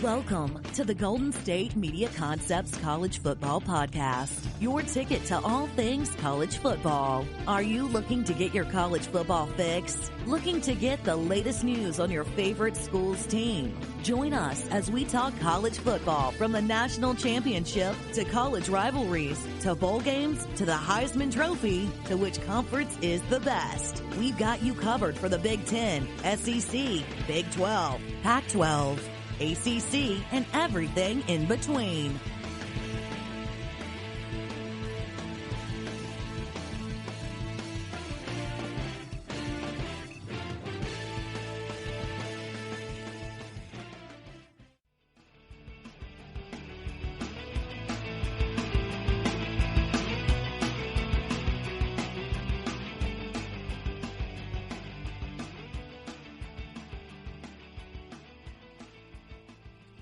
Welcome to the Golden State Media Concepts College Football Podcast, your ticket to all things college football. Are you looking to get your college football fix? Looking to get the latest news on your favorite school's team? Join us as we talk college football from the national championship to college rivalries to bowl games to the Heisman Trophy to which conference is the best. We've got you covered for the Big Ten, SEC, Big 12, Pac-12, ACC, and everything in between.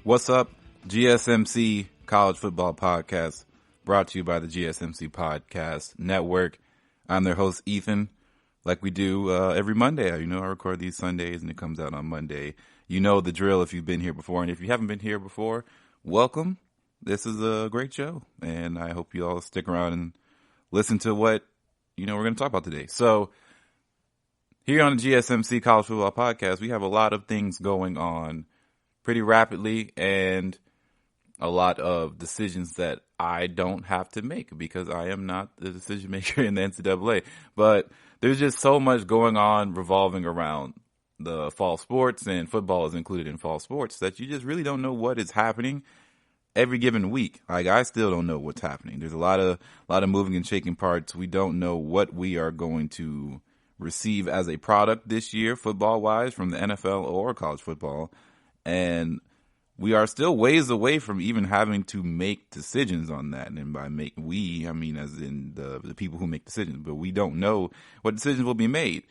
What's up? GSMC College Football Podcast, brought to you by the GSMC Podcast Network. I'm their host, Ethan. Like we do every Monday. I record these Sundays and it comes out on Monday. You know the drill if you've been here before. And if you haven't been here before, welcome. This is a great show. And I hope you all stick around and listen to what, we're going to talk about today. So here on the GSMC College Football Podcast, we have a lot of things going on pretty rapidly, and a lot of decisions that I don't have to make because I am not the decision maker in the NCAA. But there's just so much going on revolving around the fall sports, and football is included in fall sports, that you just really don't know what is happening every given week. Like, I still don't know what's happening. There's a lot of moving and shaking parts. We don't know what we are going to receive as a product this year, football wise, from the NFL or college football. And we are still ways away from even having to make decisions on that. And by we, I mean as in the people who make decisions. But we don't know what decisions will be made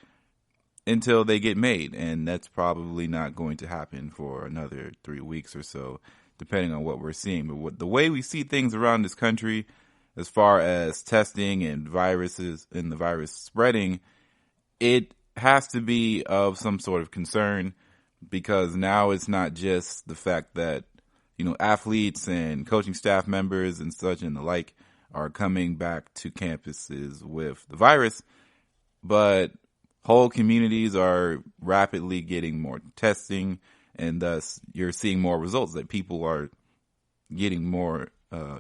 until they get made. And that's probably not going to happen for another 3 weeks or so, depending on what we're seeing. But the way we see things around this country, as far as testing and viruses and the virus spreading, it has to be of some sort of concern. Because now it's not just the fact that, athletes and coaching staff members and such and the like are coming back to campuses with the virus, but whole communities are rapidly getting more testing, and thus you're seeing more results that people are getting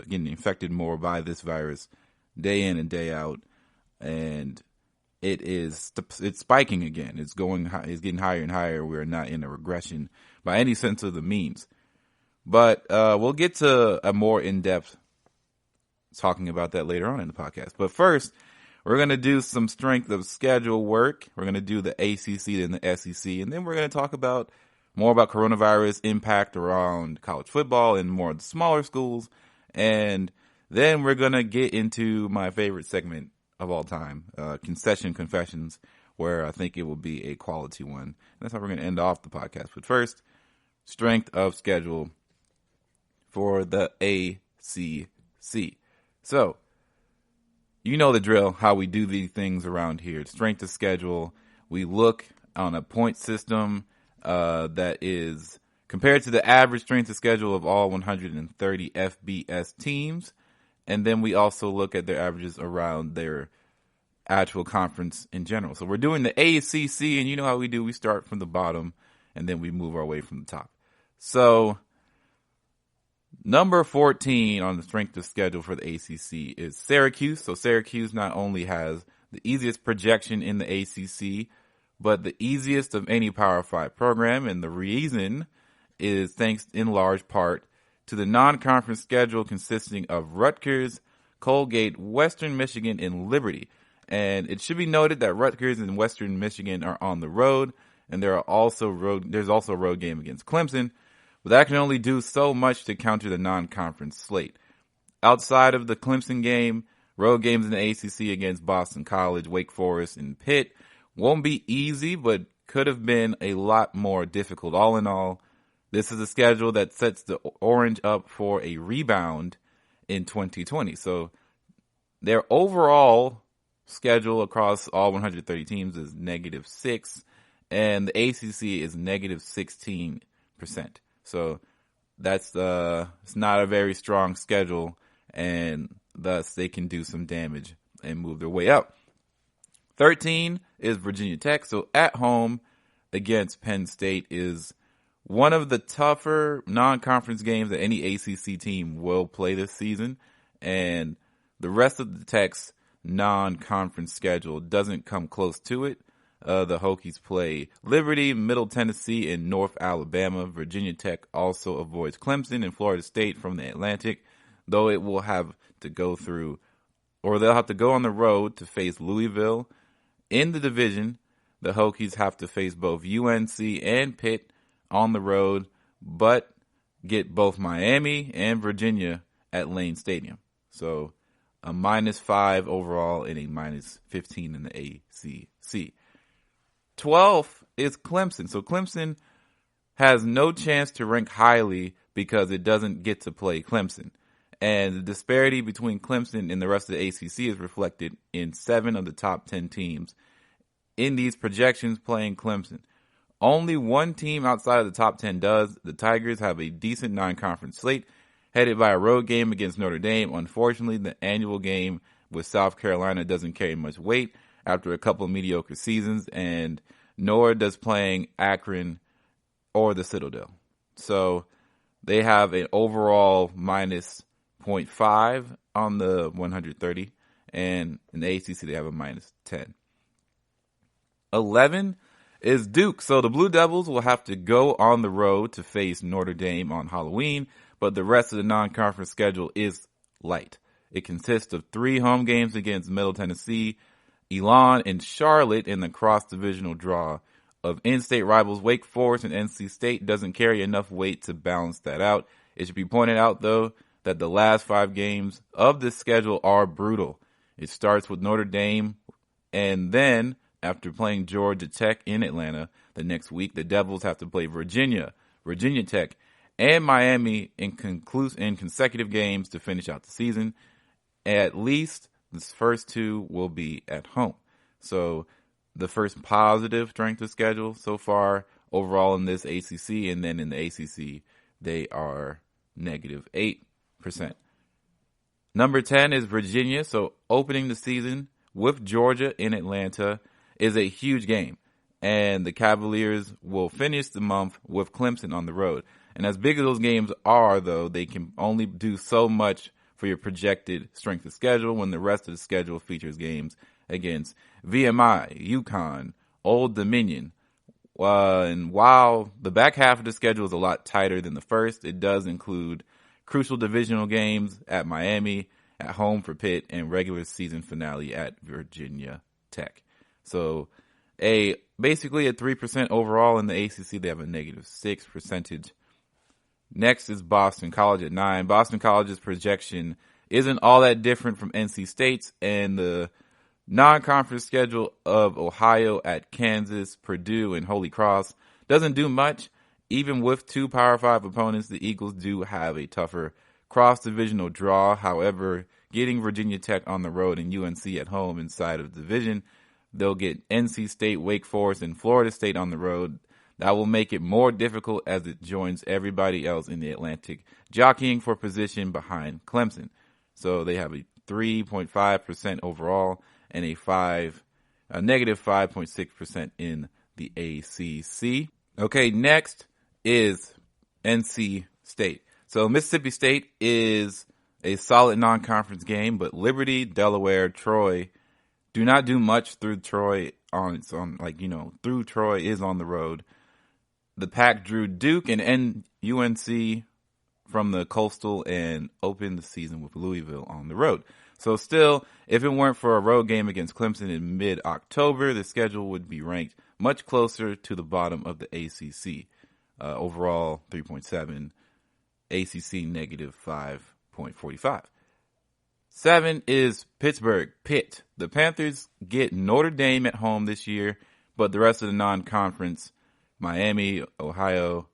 infected more by this virus day in and day out. And it's spiking again. It's getting higher and higher. We're not in a regression by any sense of the means. But we'll get to a more in-depth talking about that later on in the podcast. But first, we're going to do some strength of schedule work. We're going to do the ACC and the SEC. And then we're going to talk more about coronavirus impact around college football and more of the smaller schools. And then we're going to get into my favorite segment of all time, Concession Confessions, where I think it will be a quality one. And that's how we're going to end off the podcast. But first, strength of schedule for the ACC. So, you know the drill, how we do these things around here. Strength of schedule, we look on a point system that is compared to the average strength of schedule of all 130 FBS teams. And then we also look at their averages around their actual conference in general. So we're doing the ACC, and you know how we do. We start from the bottom, and then we move our way from the top. So number 14 on the strength of schedule for the ACC is Syracuse. So Syracuse not only has the easiest projection in the ACC, but the easiest of any Power 5 program. And the reason is thanks in large part to the non-conference schedule consisting of Rutgers, Colgate, Western Michigan, and Liberty. And it should be noted that Rutgers and Western Michigan are on the road, and there's also a road game against Clemson, but that can only do so much to counter the non-conference slate. Outside of the Clemson game, road games in the ACC against Boston College, Wake Forest, and Pitt won't be easy, but could have been a lot more difficult. All in all, this is a schedule that sets the Orange up for a rebound in 2020. So their overall schedule across all 130 teams is -6, and the ACC is -16%. So that's it's not a very strong schedule, and thus they can do some damage and move their way up. 13 is Virginia Tech. So at home against Penn State is one of the tougher non-conference games that any ACC team will play this season. And the rest of the Tech's non-conference schedule doesn't come close to it. The Hokies play Liberty, Middle Tennessee, and North Alabama. Virginia Tech also avoids Clemson and Florida State from the Atlantic, though it will have to go through, or they'll have to go on the road to face Louisville. In the division, the Hokies have to face both UNC and Pitt on the road, but get both Miami and Virginia at Lane Stadium. So a -5 overall and a -15 in the ACC. 12 is Clemson. So Clemson has no chance to rank highly because it doesn't get to play Clemson. And the disparity between Clemson and the rest of the ACC is reflected in 7 of the top 10 teams in these projections playing Clemson. Only one team outside of the top 10 does. The Tigers have a decent non-conference slate, headed by a road game against Notre Dame. Unfortunately, the annual game with South Carolina doesn't carry much weight after a couple of mediocre seasons, and nor does playing Akron or the Citadel. So they have an overall -0.5 on the 130, and in the ACC they have a -10. 11 is Duke. So the Blue Devils will have to go on the road to face Notre Dame on Halloween, but the rest of the non-conference schedule is light. It consists of 3 home games against Middle Tennessee, Elon, and Charlotte in the cross-divisional draw of in-state rivals Wake Forest, and NC State doesn't carry enough weight to balance that out. It should be pointed out, though, that the last 5 games of this schedule are brutal. It starts with Notre Dame, and then after playing Georgia Tech in Atlanta the next week, the Devils have to play Virginia Tech, and Miami in consecutive games to finish out the season. At least the first 2 will be at home. So the first positive strength of schedule so far overall in this ACC, and then in the ACC, they are -8%. Number 10 is Virginia. So opening the season with Georgia in Atlanta is a huge game, and the Cavaliers will finish the month with Clemson on the road. And as big as those games are, though, they can only do so much for your projected strength of schedule when the rest of the schedule features games against VMI, UConn, Old Dominion. And while the back half of the schedule is a lot tighter than the first, it does include crucial divisional games at Miami, at home for Pitt, and regular season finale at Virginia Tech. So basically a 3% overall in the ACC. They have a -6 percentage. Next is Boston College at 9. Boston College's projection isn't all that different from NC State's, and the non-conference schedule of Ohio at Kansas, Purdue, and Holy Cross doesn't do much. Even with 2 Power 5 opponents, the Eagles do have a tougher cross-divisional draw. However, getting Virginia Tech on the road and UNC at home inside of the division, they'll get NC State, Wake Forest, and Florida State on the road. That will make it more difficult as it joins everybody else in the Atlantic, jockeying for position behind Clemson. So they have a 3.5% overall and a -5.6% in the ACC. Okay, next is NC State. So Mississippi State is a solid non-conference game, but Liberty, Delaware, Troy do not do much through Troy through Troy is on the road. The Pack drew Duke and UNC from the Coastal and opened the season with Louisville on the road. So still, if it weren't for a road game against Clemson in mid-October, the schedule would be ranked much closer to the bottom of the ACC. Overall, 3.7. ACC -5.45. 7 is Pittsburgh, Pitt. The Panthers get Notre Dame at home this year, but the rest of the non-conference, Miami, Ohio,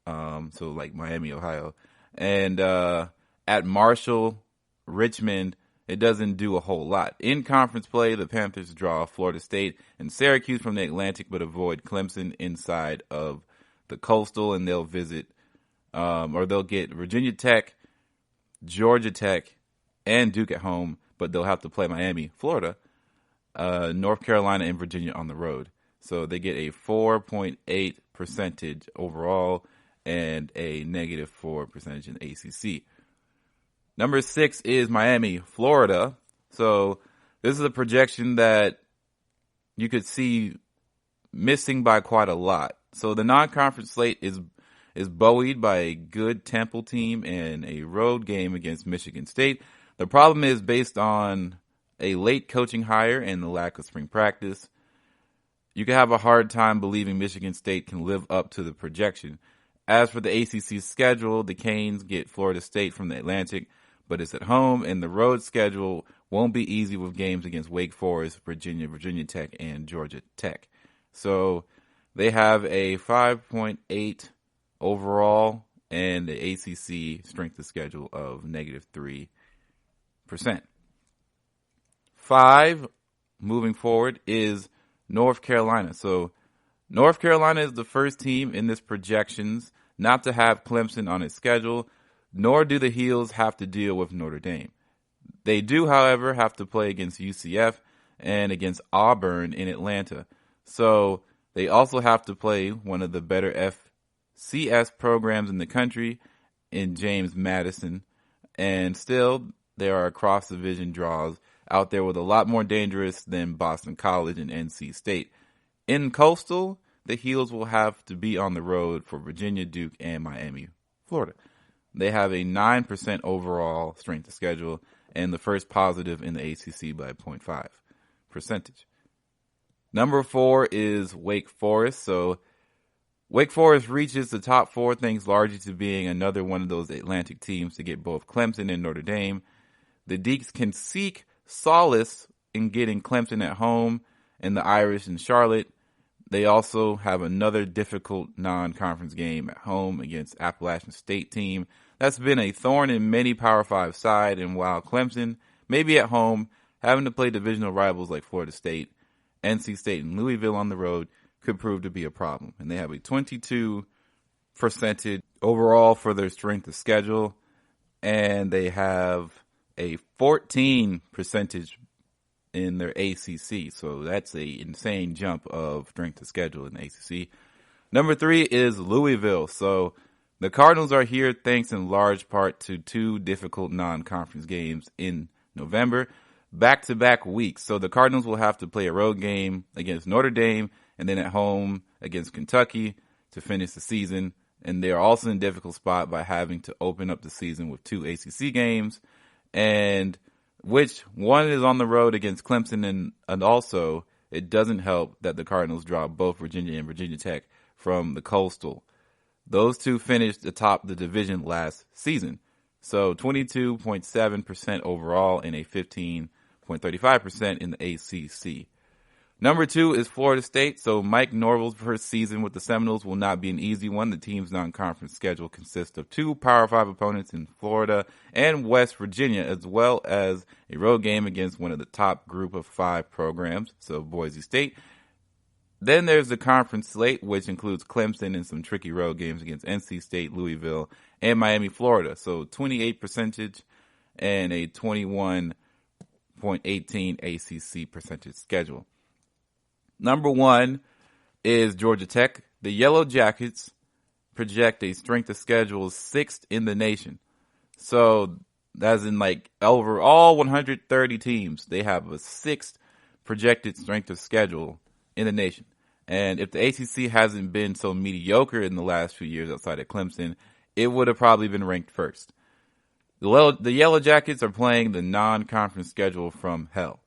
Miami, Ohio, and at Marshall, Richmond, it doesn't do a whole lot. In conference play, the Panthers draw Florida State and Syracuse from the Atlantic, but avoid Clemson inside of the Coastal, and they'll visit or they'll get Virginia Tech, Georgia Tech, and Duke at home, but they'll have to play Miami, Florida, North Carolina, and Virginia on the road. So they get a 4.8 percentage overall and a -4 percentage in ACC. Number 6 is Miami, Florida. So this is a projection that you could see missing by quite a lot. So the non-conference slate is buoyed by a good Temple team and a road game against Michigan State. The problem is based on a late coaching hire and the lack of spring practice. You can have a hard time believing Michigan State can live up to the projection. As for the ACC schedule, the Canes get Florida State from the Atlantic, but it's at home, and the road schedule won't be easy with games against Wake Forest, Virginia Tech, and Georgia Tech. So they have a 5.8 overall and the ACC strength of schedule of -3%. 5, moving forward, is North Carolina. So North Carolina is the first team in this projections not to have Clemson on its schedule, nor do the Heels have to deal with Notre Dame. They do, however, have to play against UCF and against Auburn in Atlanta. So they also have to play one of the better FCS programs in the country in James Madison. And still, there are cross-division draws out there with a lot more dangerous than Boston College and NC State. In Coastal, the Heels will have to be on the road for Virginia, Duke, and Miami, Florida. They have a 9% overall strength of schedule and the first positive in the ACC by 0.5 percentage. Number 4 is Wake Forest. So Wake Forest reaches the top 4 thanks largely to being another one of those Atlantic teams to get both Clemson and Notre Dame. The Deacs can seek solace in getting Clemson at home and the Irish in Charlotte. They also have another difficult non-conference game at home against Appalachian State team. That's been a thorn in many Power 5 side, and while Clemson may be at home, having to play divisional rivals like Florida State, NC State, and Louisville on the road could prove to be a problem. And they have a 22% overall for their strength of schedule, and they have a 14 percentage in their ACC. So that's a insane jump of strength of schedule in the ACC. Number 3 is Louisville. So the Cardinals are here thanks in large part to 2 difficult non-conference games in November, back-to-back weeks. So the Cardinals will have to play a road game against Notre Dame and then at home against Kentucky to finish the season. And they are also in a difficult spot by having to open up the season with 2 ACC games, and which one is on the road against Clemson, and also it doesn't help that the Cardinals dropped both Virginia and Virginia Tech from the Coastal. Those 2 finished atop the division last season. So 22.7% overall and a 15.35% in the ACC. Number 2 is Florida State. So Mike Norvell's first season with the Seminoles will not be an easy one. The team's non-conference schedule consists of 2 Power 5 opponents in Florida and West Virginia, as well as a road game against one of the top group of 5 programs, so Boise State. Then there's the conference slate, which includes Clemson and some tricky road games against NC State, Louisville, and Miami, Florida. So 28% and a 21.18 ACC percentage schedule. Number 1 is Georgia Tech. The Yellow Jackets project a strength of schedule 6th in the nation. So that's in like over all 130 teams. They have a 6th projected strength of schedule in the nation. And if the ACC hasn't been so mediocre in the last few years outside of Clemson, it would have probably been ranked first. The Yellow Jackets are playing the non-conference schedule from hell.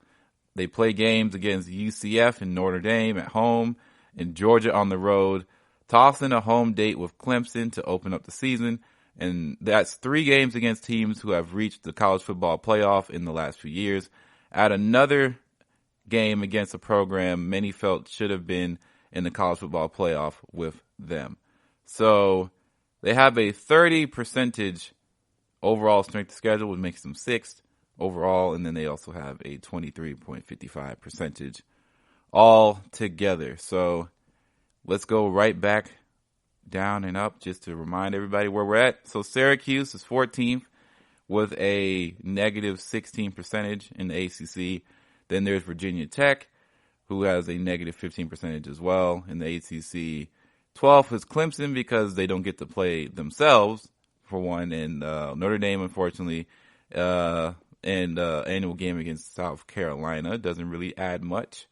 They play games against UCF and Notre Dame at home and Georgia on the road, toss in a home date with Clemson to open up the season, and that's 3 games against teams who have reached the college football playoff in the last few years. Add another game against a program many felt should have been in the college football playoff with them. So they have a 30% overall strength of schedule, which makes them 6th overall, and then they also have a 23.55 percentage all together. So let's go right back down and up just to remind everybody where we're at. So Syracuse is 14th with a negative 16 percentage in the ACC. Then there's Virginia Tech, who has a negative 15 percentage as well in the ACC. 12th is Clemson because they don't get to play themselves, for one. And Notre Dame, unfortunately, annual game against South Carolina doesn't really add much.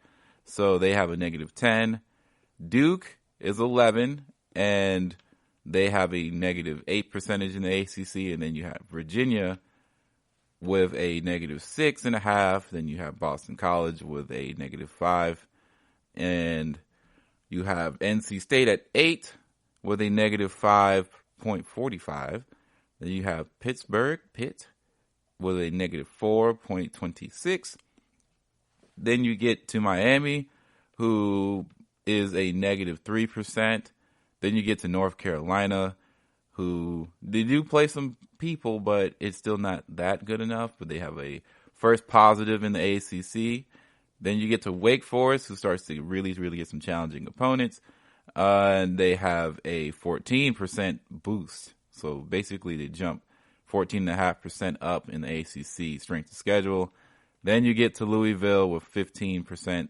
So they have a negative 10. Duke is 11, and they have a negative 8 percentage in the ACC. And then you have Virginia with a negative 6.5. Then you have Boston College with a negative 5. And you have NC State at 8 with a negative 5.45. Then you have Pitt, with a negative 4.26. Then you get to Miami, who is a negative 3%. Then you get to North Carolina, who they do play some people, but it's still not that good enough. But they have a first positive in the ACC. Then you get to Wake Forest, who starts to really get some challenging opponents. And they have a 14% boost. So basically they jump 14.5% up in the ACC strength of schedule. Then you get to Louisville with 15%.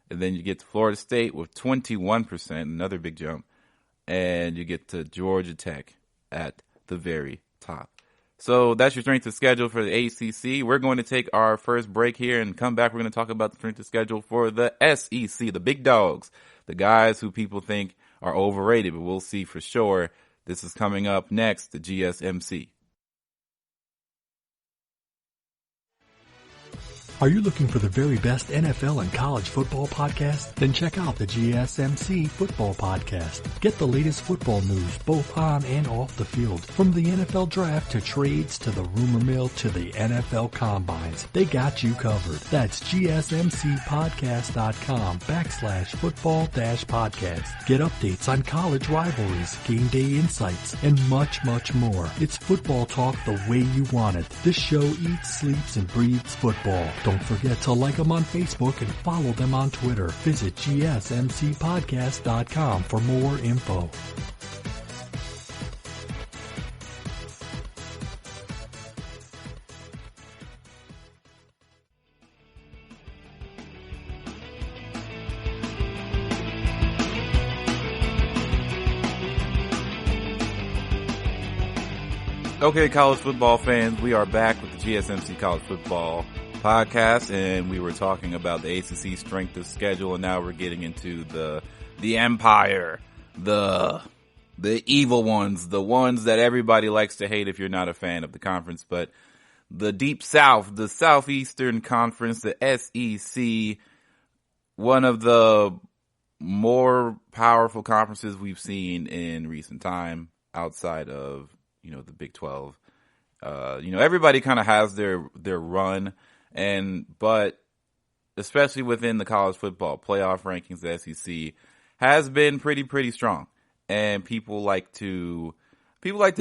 And then you get to Florida State with 21%, another big jump. And you get to Georgia Tech at the very top. So that's your strength of schedule for the ACC. We're going to take our first break here and come back. We're going to talk about the strength of schedule for the SEC, the big dogs, the guys who people think are overrated, but we'll see for sure. This is coming up next, the GSMC. Are you looking for the very best NFL and college football podcast? Then check out the GSMC Football Podcast. Get the latest football news both on and off the field. From the NFL Draft to trades to the rumor mill to the NFL Combines. They got you covered. That's GSMCpodcast.com/football-podcast. Get updates on college rivalries, game day insights, and much more. It's football talk the way you want it. This show eats, sleeps, and breathes football. Don't forget to like them on Facebook and follow them on Twitter. Visit GSMCpodcast.com for more info. Okay, college football fans, we are back with the GSMC College Football Podcast, and we were talking about the ACC strength of schedule, and now we're getting into the empire, the evil ones, the ones that everybody likes to hate if you're not a fan of the conference, but the Deep South, the Southeastern Conference, the SEC, one of the more powerful conferences we've seen in recent time outside of, the Big 12. Everybody kind of has their run, but especially within the college football playoff rankings, the SEC has been pretty strong, and people like to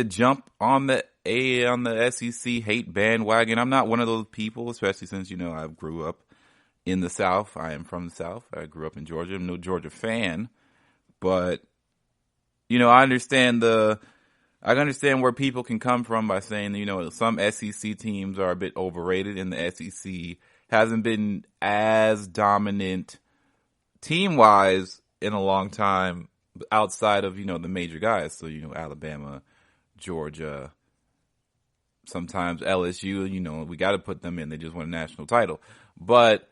jump on the SEC hate bandwagon. I'm not one of those people, especially since I grew up in the South. I am from the South. I grew up in Georgia. I'm no Georgia fan, but I understand where people can come from by saying, some SEC teams are a bit overrated, and the SEC hasn't been as dominant team-wise in a long time outside of, the major guys. So, Alabama, Georgia, sometimes LSU, we got to put them in. They just won a national title. But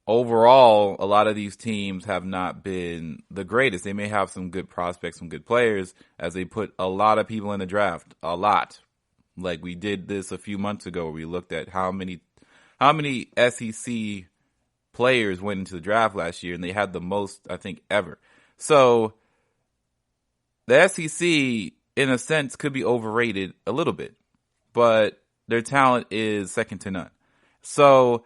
overall, a lot of these teams have not been the greatest. They may have some good prospects, some good players, as they put a lot of people in the draft. A lot. Like we did this a few months ago, where we looked at how many SEC players went into the draft last year, and they had the most, I think, ever. So the SEC, in a sense, could be overrated a little bit, but their talent is second to none. So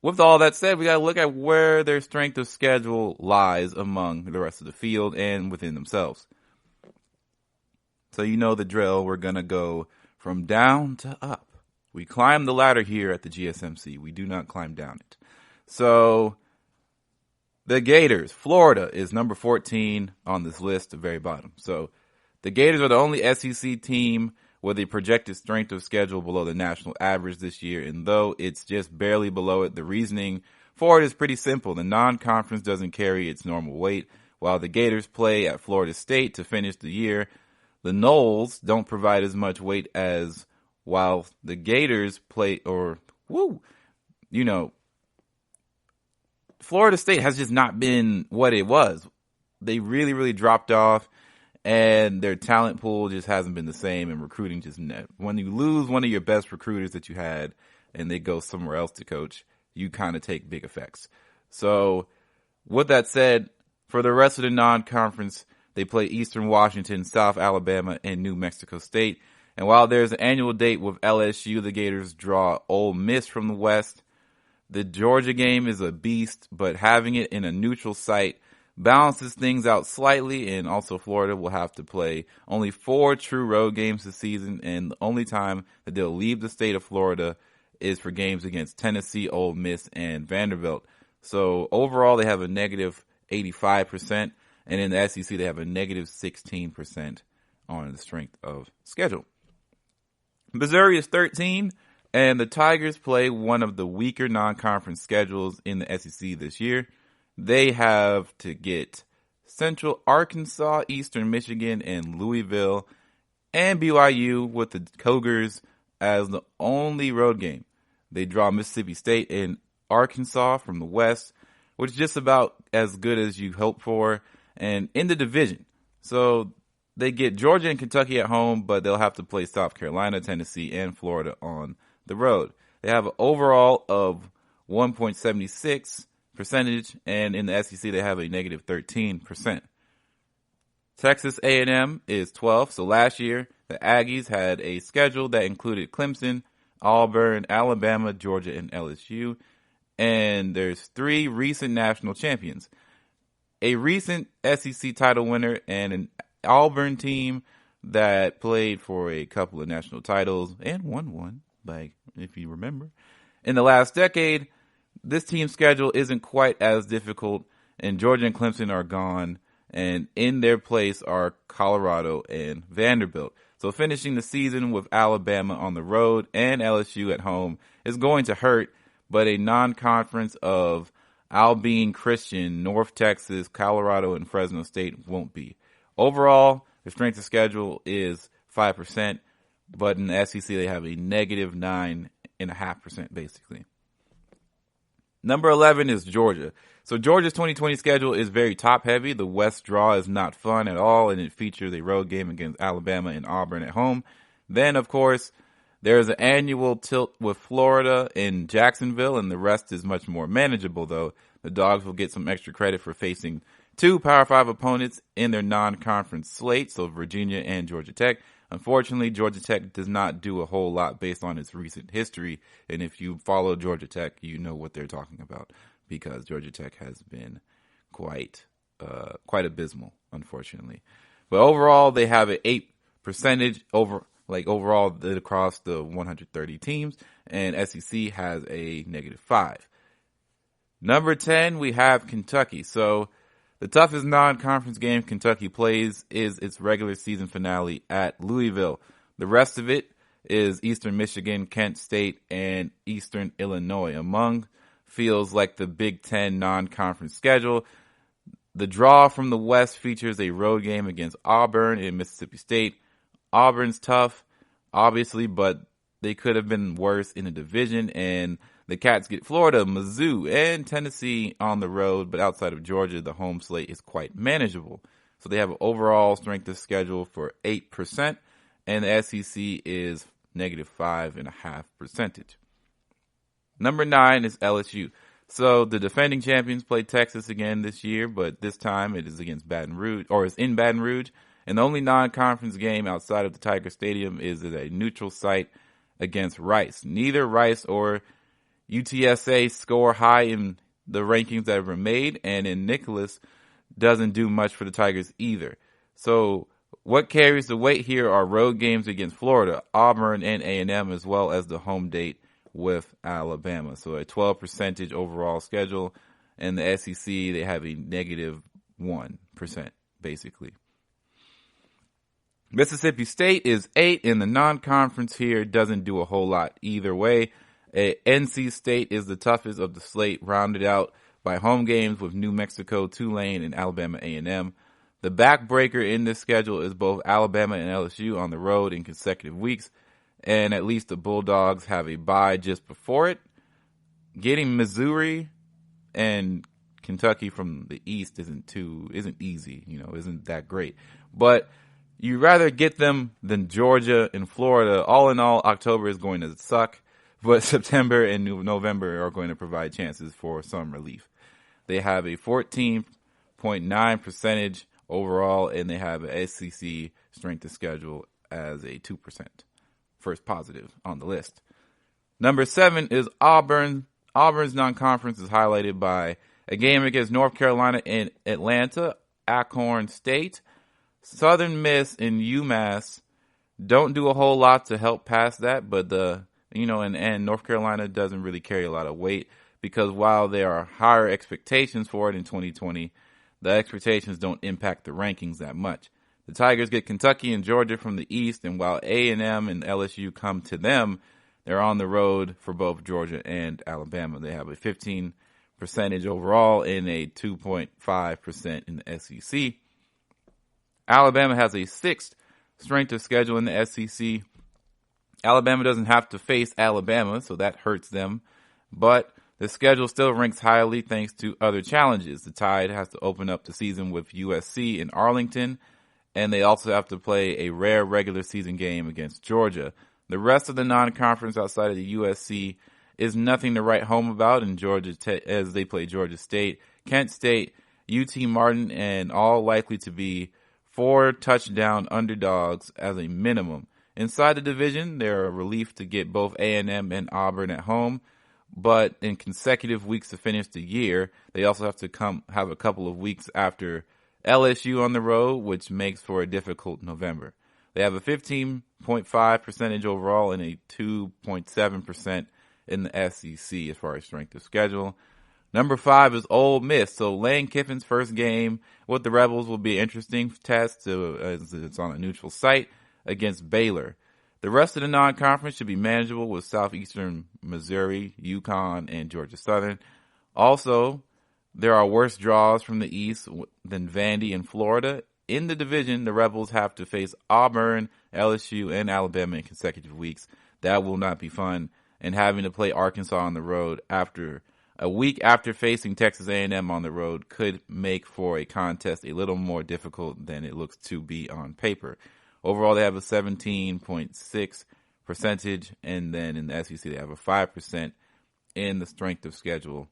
with all that said, we got to look at where their strength of schedule lies among the rest of the field and within themselves. So the drill. We're going to go from down to up. We climb the ladder here at the GSMC. We do not climb down it. So The Gators, Florida, is number 14 on this list, the very bottom. So the Gators are the only SEC team with a projected strength of schedule below the national average this year. And though it's just barely below it, the reasoning for it is pretty simple. The non-conference doesn't carry its normal weight. While the Gators play at Florida State to finish the year, the Noles don't provide as much weight as while the Gators play, Florida State has just not been what it was. They really, really dropped off, and their talent pool just hasn't been the same, and recruiting just when you lose one of your best recruiters that you had and they go somewhere else to coach, you kind of take big effects. So with that said, for the rest of the non-conference, they play Eastern Washington, South Alabama, and New Mexico State. And while there's an annual date with LSU, the Gators draw Ole Miss from the West. The Georgia game is a beast, but having it in a neutral site balances things out slightly, and also Florida will have to play only 4 true road games this season, and the only time that they'll leave the state of Florida is for games against Tennessee, Ole Miss, and Vanderbilt. So overall, they have a negative 85%, and in the SEC, they have a negative 16% on the strength of schedule. Missouri is 13. And the Tigers play one of the weaker non-conference schedules in the SEC this year. They have to get Central Arkansas, Eastern Michigan, and Louisville, and BYU with the Cougars as the only road game. They draw Mississippi State and Arkansas from the West, which is just about as good as you hope for, and in the division. So they get Georgia and Kentucky at home, but they'll have to play South Carolina, Tennessee, and Florida on the road. They have an overall of 1.76%, and in the SEC they have a negative 13%. Texas A&M is 12th. So last year the Aggies had a schedule that included Clemson, Auburn, Alabama, Georgia, and LSU. And there's 3 recent national champions, a recent SEC title winner, and an Auburn team that played for a couple of national titles and won one. Like, if you remember, in the last decade, this team's schedule isn't quite as difficult, and Georgia and Clemson are gone, and in their place are Colorado and Vanderbilt. So finishing the season with Alabama on the road and LSU at home is going to hurt, but a non-conference of Abilene Christian, North Texas, Colorado, and Fresno State won't be. Overall, the strength of schedule is 5%. But in the SEC, they have a negative 9.5%, basically. Number 11 is Georgia. So Georgia's 2020 schedule is very top-heavy. The West draw is not fun at all, and it features a road game against Alabama and Auburn at home. Then, of course, there's an annual tilt with Florida and Jacksonville, and the rest is much more manageable, though. The Dogs will get some extra credit for facing 2 Power 5 opponents in their non-conference slate, so Virginia and Georgia Tech. Unfortunately, Georgia Tech does not do a whole lot based on its recent history. And if you follow Georgia Tech, you know what they're talking about, because Georgia Tech has been quite abysmal, unfortunately. But overall, they have an 8% overall across the 130 teams, and SEC has a negative 5. Number 10, we have Kentucky. So the toughest non-conference game Kentucky plays is its regular season finale at Louisville. The rest of it is Eastern Michigan, Kent State, and Eastern Illinois. Among feels like the Big Ten non-conference schedule. The draw from the West features a road game against Auburn and Mississippi State. Auburn's tough, obviously, but they could have been worse in the division, and the Cats get Florida, Mizzou, and Tennessee on the road, but outside of Georgia, the home slate is quite manageable. So they have an overall strength of schedule for 8%, and the SEC is negative 5.5%. Number 9 is LSU. So the defending champions play Texas again this year, but this time it is against Baton Rouge, or is in Baton Rouge, and the only non-conference game outside of the Tiger Stadium is at a neutral site against Rice. Neither Rice or UTSA score high in the rankings that were made, and in Nicholas doesn't do much for the Tigers either. So what carries the weight here are road games against Florida, Auburn, and A&M, as well as the home date with Alabama. So a 12% overall schedule, And the SEC, they have a negative 1%, basically. Mississippi State is 8 in the non-conference here. Doesn't do a whole lot either way. NC State is the toughest of the slate, rounded out by home games with New Mexico, Tulane, and Alabama A&M. The backbreaker in this schedule is both Alabama and LSU on the road in consecutive weeks, and at least the Bulldogs have a bye just before it. Getting Missouri and Kentucky from the East isn't easy, isn't that great. But you'd rather get them than Georgia and Florida. All in all, October is going to suck, but September and November are going to provide chances for some relief. They have a 14.9% overall, and they have an SEC strength of schedule as a 2%. First positive on the list. Number 7 is Auburn. Auburn's non-conference is highlighted by a game against North Carolina and Atlanta, Alcorn State. Southern Miss and UMass don't do a whole lot to help pass that, but and North Carolina doesn't really carry a lot of weight because while there are higher expectations for it in 2020, the expectations don't impact the rankings that much. The Tigers get Kentucky and Georgia from the East, and while A&M and LSU come to them, they're on the road for both Georgia and Alabama. They have a 15% overall and a 2.5% in the SEC. Alabama has a 6th strength of schedule in the SEC. Alabama doesn't have to face Alabama, so that hurts them. But the schedule still ranks highly thanks to other challenges. The Tide has to open up the season with USC in Arlington, and they also have to play a rare regular season game against Georgia. The rest of the non-conference outside of the USC is nothing to write home about in Georgia as they play Georgia State, Kent State, UT Martin, and all likely to be 4-touchdown underdogs as a minimum. Inside the division, they're a relief to get both A&M and Auburn at home, but in consecutive weeks to finish the year, they also have to have a couple of weeks after LSU on the road, which makes for a difficult November. They have a 15.5% overall and a 2.7% in the SEC as far as strength of schedule. Number 5 is Ole Miss. So Lane Kiffin's first game with the Rebels will be an interesting test as it's on a neutral site against Baylor. The rest of the non-conference should be manageable with Southeastern Missouri, UConn, and Georgia Southern. Also, there are worse draws from the East than Vandy and Florida. In the division, the Rebels have to face Auburn, LSU, and Alabama in consecutive weeks. That will not be fun. And having to play Arkansas on the road a week after facing Texas A&M on the road could make for a contest a little more difficult than it looks to be on paper. Overall, they have a 17.6%, and then in the SEC, they have a 5% in the strength of schedule.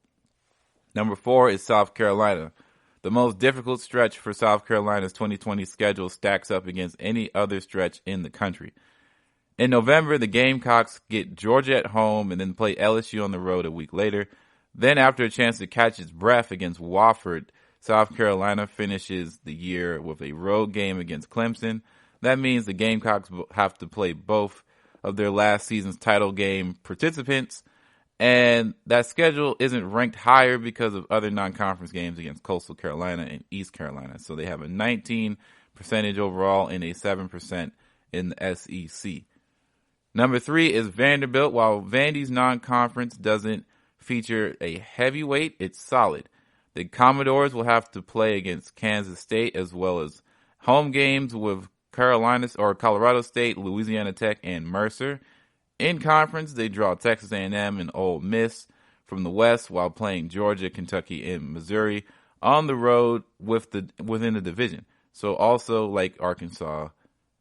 Number 4 is South Carolina. The most difficult stretch for South Carolina's 2020 schedule stacks up against any other stretch in the country. In November, the Gamecocks get Georgia at home and then play LSU on the road a week later. Then, after a chance to catch its breath against Wofford, South Carolina finishes the year with a road game against Clemson. That means the Gamecocks have to play both of their last season's title game participants, and that schedule isn't ranked higher because of other non-conference games against Coastal Carolina and East Carolina. So they have a 19% overall and a 7% in the SEC. Number 3 is Vanderbilt. While Vandy's non-conference doesn't feature a heavyweight, it's solid. The Commodores will have to play against Kansas State as well as home games with Colorado State, Louisiana Tech, and Mercer. In conference, they draw Texas A&M and Ole Miss from the West while playing Georgia, Kentucky, and Missouri on the road within the division. So also, like Arkansas,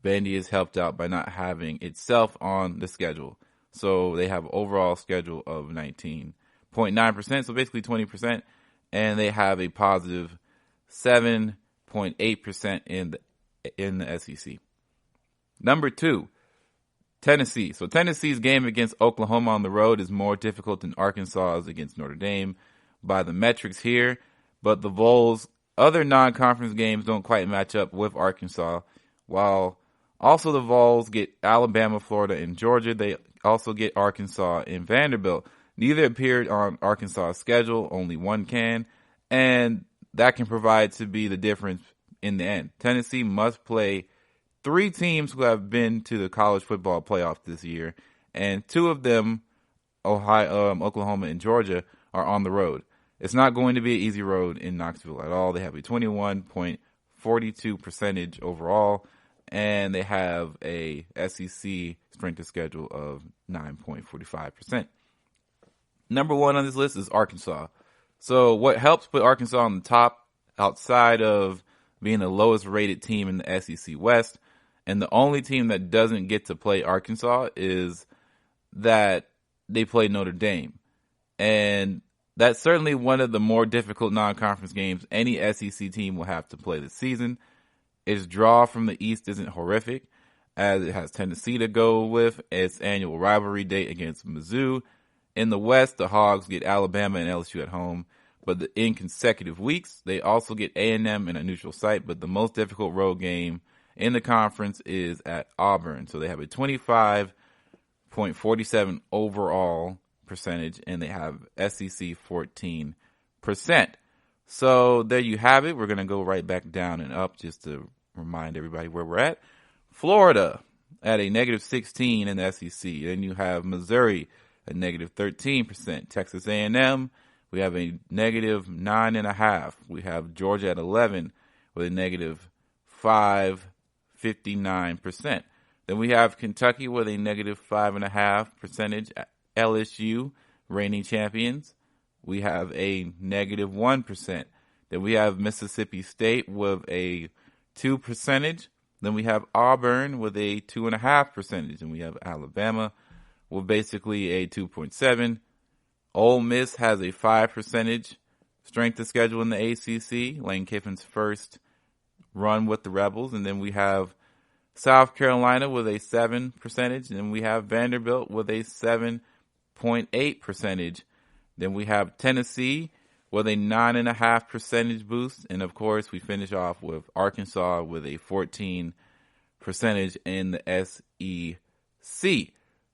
Vandy is helped out by not having itself on the schedule. So they have an overall schedule of 19.9%, so basically 20%, and they have a positive 7.8% in the SEC. Number 2, Tennessee. So Tennessee's game against Oklahoma on the road is more difficult than Arkansas's against Notre Dame by the metrics here, but the Vols' other non-conference games don't quite match up with Arkansas. While also the Vols get Alabama, Florida, and Georgia, they also get Arkansas and Vanderbilt. Neither appeared on Arkansas's schedule, only one can, and that can provide to be the difference in the end. Tennessee must play 3 teams who have been to the college football playoff this year, and 2 of them, Oklahoma and Georgia, are on the road. It's not going to be an easy road in Knoxville at all. They have a 21.42 percentage overall, and they have a SEC strength of schedule of 9.45%. Number 1 on this list is Arkansas. So what helps put Arkansas on the top, outside of being the lowest rated team in the SEC West, and the only team that doesn't get to play Arkansas, is that they play Notre Dame. And that's certainly one of the more difficult non-conference games any SEC team will have to play this season. Its draw from the East isn't horrific, as it has Tennessee to go with its annual rivalry date against Mizzou. In the West, the Hogs get Alabama and LSU at home, but in consecutive weeks, they also get A&M in a neutral site, but the most difficult road game in the conference is at Auburn. So they have a 25.47 overall percentage, and they have SEC 14%. So there you have it. We're going to go right back down and up just to remind everybody where we're at. Florida at a negative 16 in the SEC. Then you have Missouri at negative 13%. Texas A&M, we have a negative 9.5. We have Georgia at 11 with a negative 5.59%. Then we have Kentucky with a negative 5.5 percentage. LSU, reigning champions, we have a negative 1%. Then we have Mississippi State with a 2 percentage. Then we have Auburn with a 2.5 percentage. And we have Alabama with basically a 2.7. Ole Miss has a 5 percentage strength of schedule in the ACC. Lane Kiffin's first run with the Rebels. And then we have South Carolina with a 7 percentage. And then we have Vanderbilt with a 7.8 percentage. Then we have Tennessee with a 9.5 percentage boost. And of course, we finish off with Arkansas with a 14 percentage in the SEC.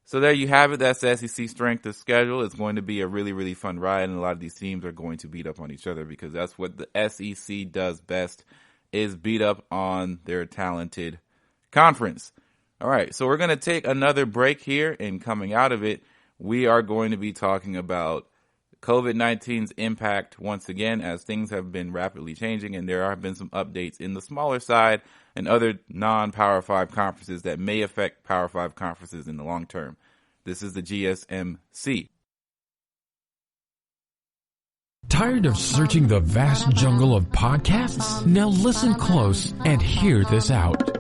So there you have it. That's the SEC strength of schedule. It's going to be a really, really fun ride, and a lot of these teams are going to beat up on each other because that's what the SEC does best, is beat up on their talented conference. All right, so we're going to take another break here, and coming out of it, we are going to be talking about COVID-19's impact once again, as things have been rapidly changing, and there have been some updates in the smaller side and other non-Power 5 conferences that may affect Power 5 conferences in the long term. This is the GSMC. Tired of searching the vast jungle of podcasts? Now listen close and hear this out.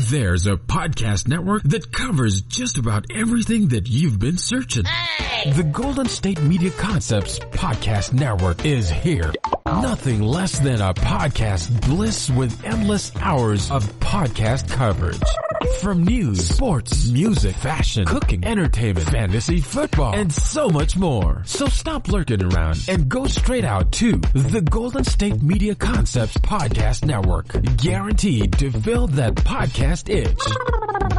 There's a podcast network that covers just about everything that you've been searching. Hey! The Golden State Media Concepts Podcast Network is here. Nothing less than a podcast bliss with endless hours of podcast coverage. From news, sports, music, fashion, cooking, entertainment, fantasy, football, and so much more. So stop lurking around and go straight out to the Golden State Media Concepts Podcast Network. Guaranteed to fill that podcast itch.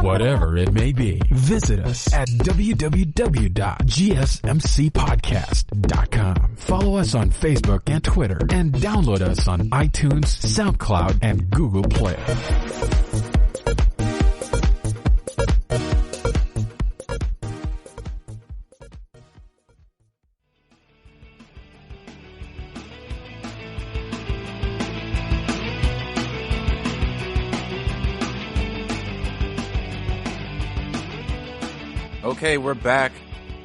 Whatever it may be. Visit us at www.gsmcpodcast.com. Follow us on Facebook and Twitter, and download us on iTunes, SoundCloud, and Google Play. Okay, we're back,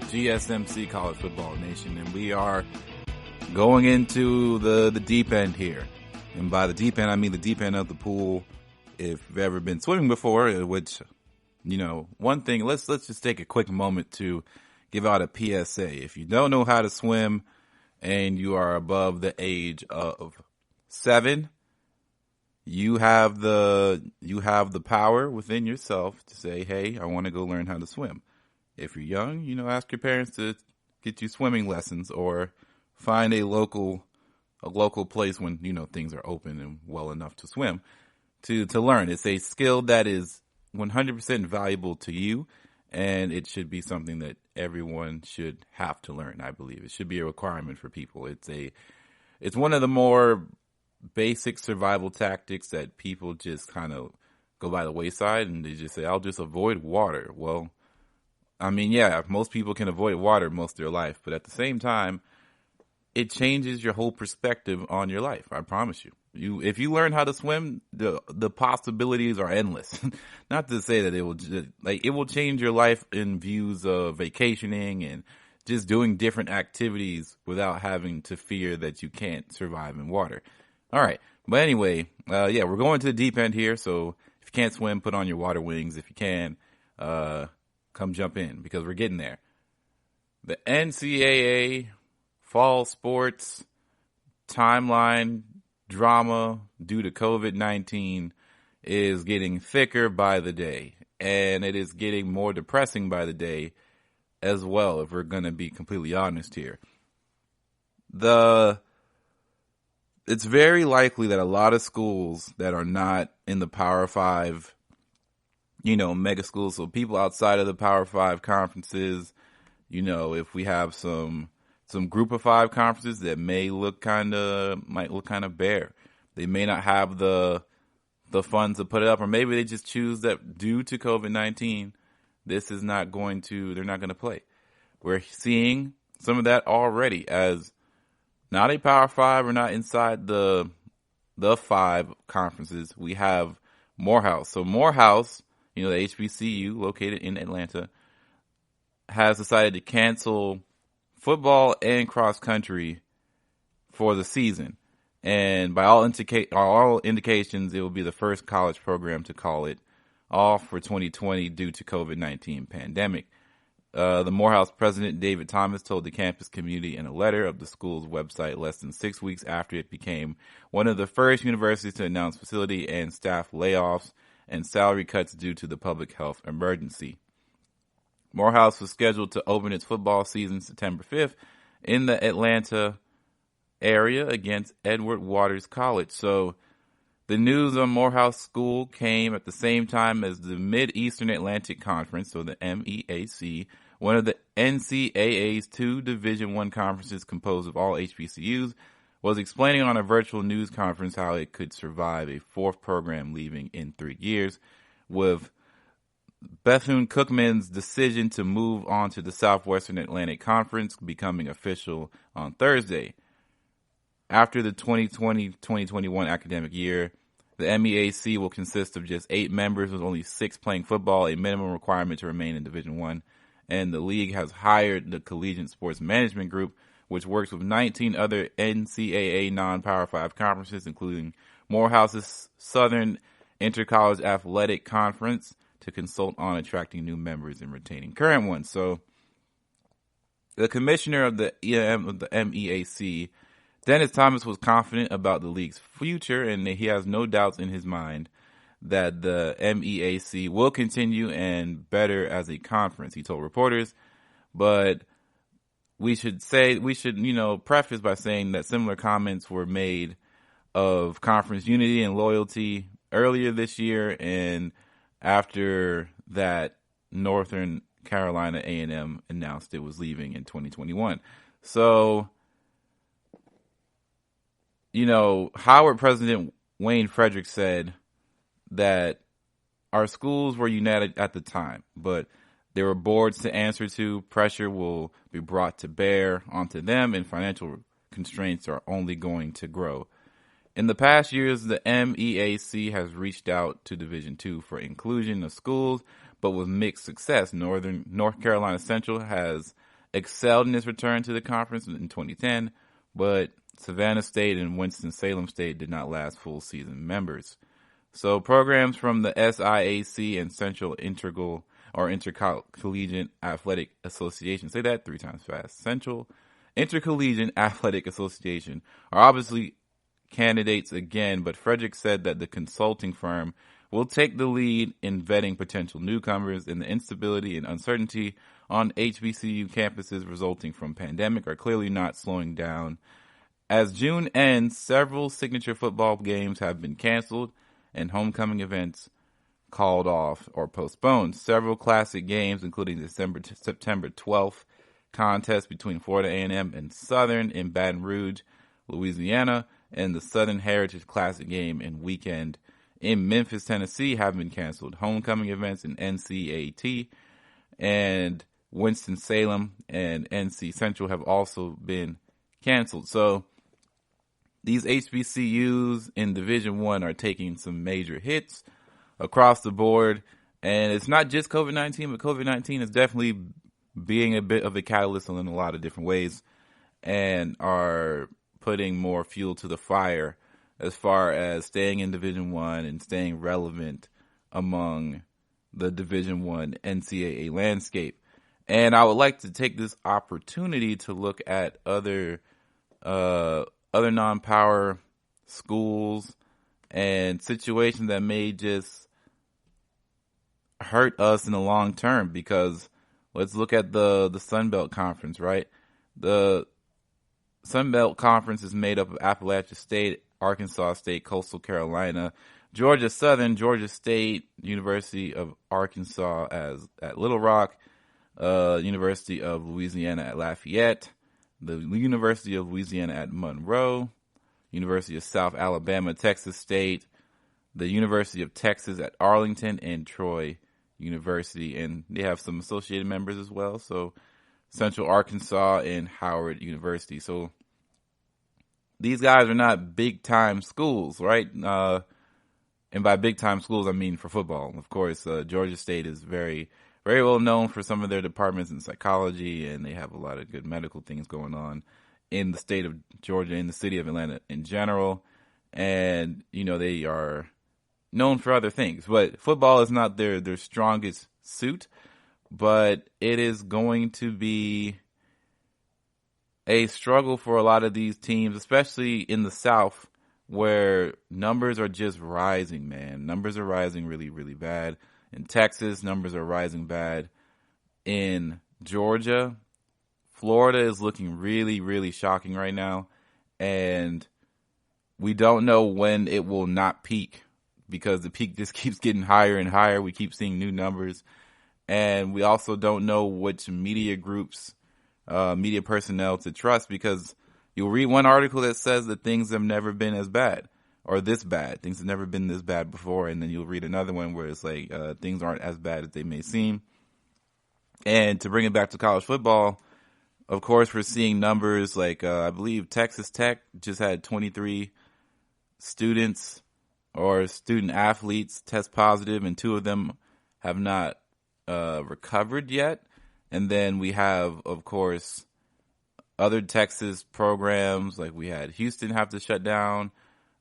GSMC College Football Nation, and we are going into the deep end here. And by the deep end, I mean the deep end of the pool. If you've ever been swimming before, which, you know, one thing, let's just take a quick moment to give out a PSA. If you don't know how to swim and you are above the age of 7, you have the power within yourself to say, hey, I want to go learn how to swim. If you're young, you know, ask your parents to get you swimming lessons, or find a local place when, you know, things are open and well enough to swim to learn. It's a skill that is 100% valuable to you, and it should be something that everyone should have to learn. I believe it should be a requirement for people. It's one of the more basic survival tactics that people just kind of go by the wayside, and they just say, I'll just avoid water. Well, I mean, yeah, most people can avoid water most of their life, but at the same time, it changes your whole perspective on your life. I promise you. If you learn how to swim, the possibilities are endless. Not to say that it will change your life in views of vacationing and just doing different activities without having to fear that you can't survive in water. All right. But anyway, we're going to the deep end here. So if you can't swim, put on your water wings. If you can, come jump in because we're getting there. The NCAA fall sports timeline drama due to COVID-19 is getting thicker by the day, and it is getting more depressing by the day as well, if we're going to be completely honest here. It's very likely that a lot of schools that are not in the Power 5, mega schools, so people outside of the Power 5 conferences, if we have some group of 5 conferences that might look kind of bare. They may not have the funds to put it up, or maybe they just choose that due to COVID-19, they're not going to play. We're seeing some of that already as not a Power 5 or not inside the 5 conferences. We have Morehouse. So Morehouse, the HBCU located in Atlanta, has decided to cancel football and cross country for the season. And by all indications, it will be the first college program to call it off for 2020 due to COVID-19 pandemic. The Morehouse president, David Thomas, told the campus community in a letter of the school's website less than 6 weeks after it became one of the first universities to announce facility and staff layoffs and salary cuts due to the public health emergency. Morehouse was scheduled to open its football season September 5th in the Atlanta area against Edward Waters College. So the news on Morehouse School came at the same time as the Mid-Eastern Atlantic Conference, so the MEAC, one of the NCAA's 2 Division I conferences composed of all HBCUs, was explaining on a virtual news conference how it could survive a 4th program leaving in 3 years, with Bethune-Cookman's decision to move on to the Southwestern Atlantic Conference becoming official on Thursday. After the 2020-2021 academic year, the MEAC will consist of just 8 members with only 6 playing football, a minimum requirement to remain in Division I. And the league has hired the Collegiate Sports Management Group, which works with 19 other NCAA non-Power 5 conferences, including Morehouse's Southern Intercollege Athletic Conference, to consult on attracting new members and retaining current ones. So the commissioner of the MEAC, Dennis Thomas, was confident about the league's future, and he has no doubts in his mind that the MEAC will continue and better as a conference, he told reporters. But we should preface by saying that similar comments were made of conference unity and loyalty earlier this year, and after that, Northern Carolina A&M announced it was leaving in 2021. So, Howard President Wayne Frederick said that our schools were united at the time, but there were boards to answer to. Pressure will be brought to bear onto them, and financial constraints are only going to grow. In the past years, the MEAC has reached out to Division II for inclusion of schools, but with mixed success. North Carolina Central has excelled in its return to the conference in 2010, but Savannah State and Winston-Salem State did not last full season members. So programs from the SIAC and Central Intercollegiate Athletic Association, say that 3 times fast, Central Intercollegiate Athletic Association, are obviously candidates again, but Frederick said that the consulting firm will take the lead in vetting potential newcomers, and the instability and uncertainty on HBCU campuses resulting from pandemic are clearly not slowing down. As June ends, several signature football games have been canceled, and homecoming events called off or postponed. Several classic games, including the September 12th contest between Florida A&M and Southern in Baton Rouge, Louisiana, and the Southern Heritage Classic game and weekend in Memphis, Tennessee, have been canceled. Homecoming events in NCAT and Winston-Salem and NC Central have also been canceled. So these HBCUs in Division I are taking some major hits across the board. And it's not just COVID-19, but COVID-19 is definitely being a bit of a catalyst in a lot of different ways and are putting more fuel to the fire as far as staying in Division I and staying relevant among the Division I NCAA landscape. And I would like to take this opportunity to look at other non-power schools and situations that may just hurt us in the long term, because let's look at the Sun Belt Conference, right? The Sun Belt Conference is made up of Appalachia State, Arkansas State, Coastal Carolina, Georgia Southern, Georgia State, University of Arkansas at Little Rock, University of Louisiana at Lafayette, the University of Louisiana at Monroe, University of South Alabama, Texas State, the University of Texas at Arlington, and Troy University. And they have some associated members as well. So Central Arkansas and Howard University. So these guys are not big-time schools, right? And by big-time schools, I mean for football. Of course, Georgia State is very, very well known for some of their departments in psychology, and they have a lot of good medical things going on in the state of Georgia, in the city of Atlanta in general. And, you know, they are known for other things. But football is not their strongest suit, but it is going to be a struggle for a lot of these teams, especially in the South, where numbers are just rising, man. Numbers are rising really, really bad. In Texas, numbers are rising bad. In Georgia, Florida is looking really, really shocking right now. And we don't know when it will not peak, because the peak just keeps getting higher and higher. We keep seeing new numbers. And we also don't know which media groups, media personnel to trust, because you'll read one article that says that things have never been as bad or this bad. Things have never been this bad before. And then you'll read another one where it's like things aren't as bad as they may seem. And to bring it back to college football, of course, we're seeing numbers like I believe Texas Tech just had 23 students or student athletes test positive, and 2 of them have not recovered yet. And then we have, of course, other Texas programs, like we had Houston have to shut down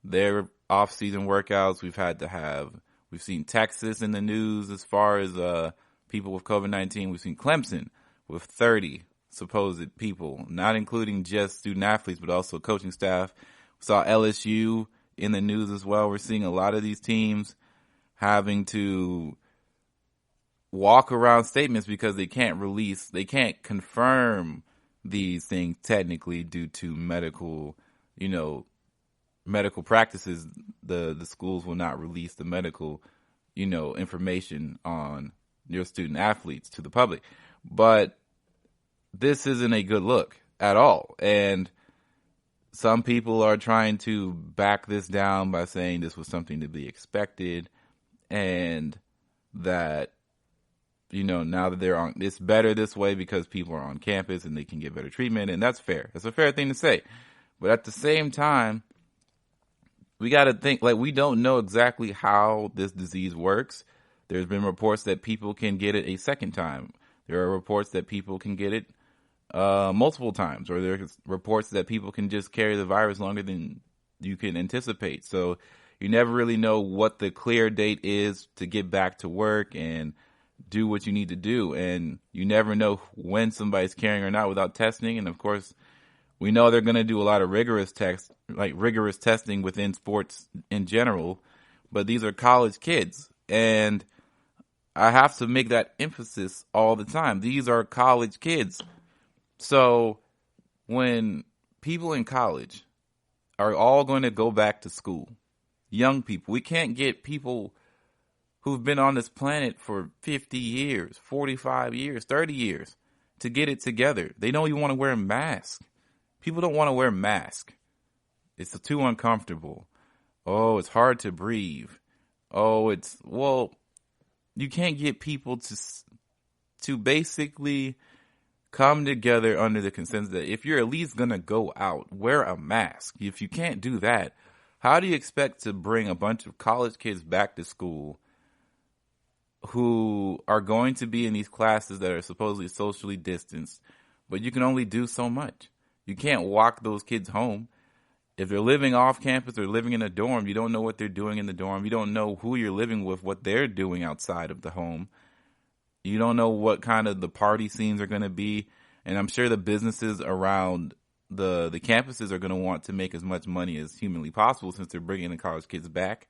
their off-season workouts. We've seen Texas in the news as far as people with COVID-19. We've seen Clemson with 30 supposed people, not including just student athletes, but also coaching staff. We saw LSU in the news as well. We're seeing a lot of these teams having to walk around statements because they can't confirm these things technically due to medical practices. The schools will not release the medical, information on your student athletes to the public. But this isn't a good look at all. And some people are trying to back this down by saying this was something to be expected, and that, now that it's better this way because people are on campus and they can get better treatment. And that's fair. That's a fair thing to say. But at the same time, we got to think, like, we don't know exactly how this disease works. There's been reports that people can get it a second time. There are reports that people can get it multiple times, or there's reports that people can just carry the virus longer than you can anticipate. So you never really know what the clear date is to get back to work and do what you need to do. And you never know when somebody's carrying or not without testing. And of course, we know they're going to do a lot of rigorous testing within sports in general, but these are college kids. And I have to make that emphasis all the time. These are college kids. So when people in college are all going to go back to school, young people, we can't get people who've been on this planet for 50 years, 45 years, 30 years to get it together. They don't even want to wear a mask. People don't want to wear a mask. It's too uncomfortable. Oh, it's hard to breathe. Oh, you can't get people to basically come together under the consensus that if you're at least going to go out, wear a mask. If you can't do that, how do you expect to bring a bunch of college kids back to school who are going to be in these classes that are supposedly socially distanced, but you can only do so much? You can't walk those kids home. If they're living off campus or living in a dorm, you don't know what they're doing in the dorm. You don't know who you're living with, what they're doing outside of the home. You don't know what kind of the party scenes are going to be. And I'm sure the businesses around the campuses are going to want to make as much money as humanly possible since they're bringing the college kids back.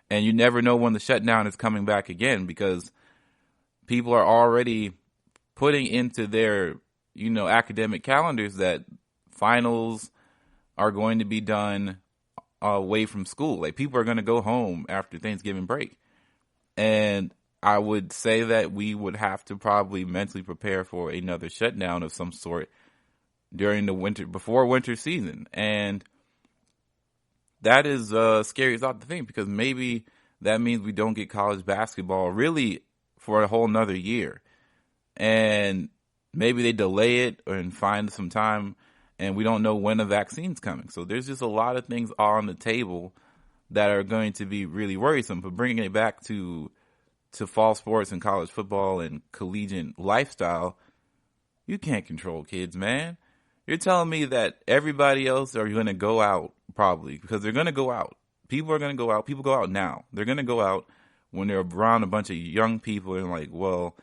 And you never know when the shutdown is coming back again, because people are already putting into their, academic calendars that finals are going to be done away from school. Like, people are going to go home after Thanksgiving break. And I would say that we would have to probably mentally prepare for another shutdown of some sort during the winter, before winter season. And that is a scary thought to think, because maybe that means we don't get college basketball really for a whole nother year. And maybe they delay it and find some time, and we don't know when a vaccine's coming. So there's just a lot of things on the table that are going to be really worrisome. But bringing it back to fall sports and college football and collegiate lifestyle, you can't control kids, man. You're telling me that everybody else are going to go out, probably, because they're going to go out. People are going to go out. People go out now. They're going to go out when they're around a bunch of young people and like, well,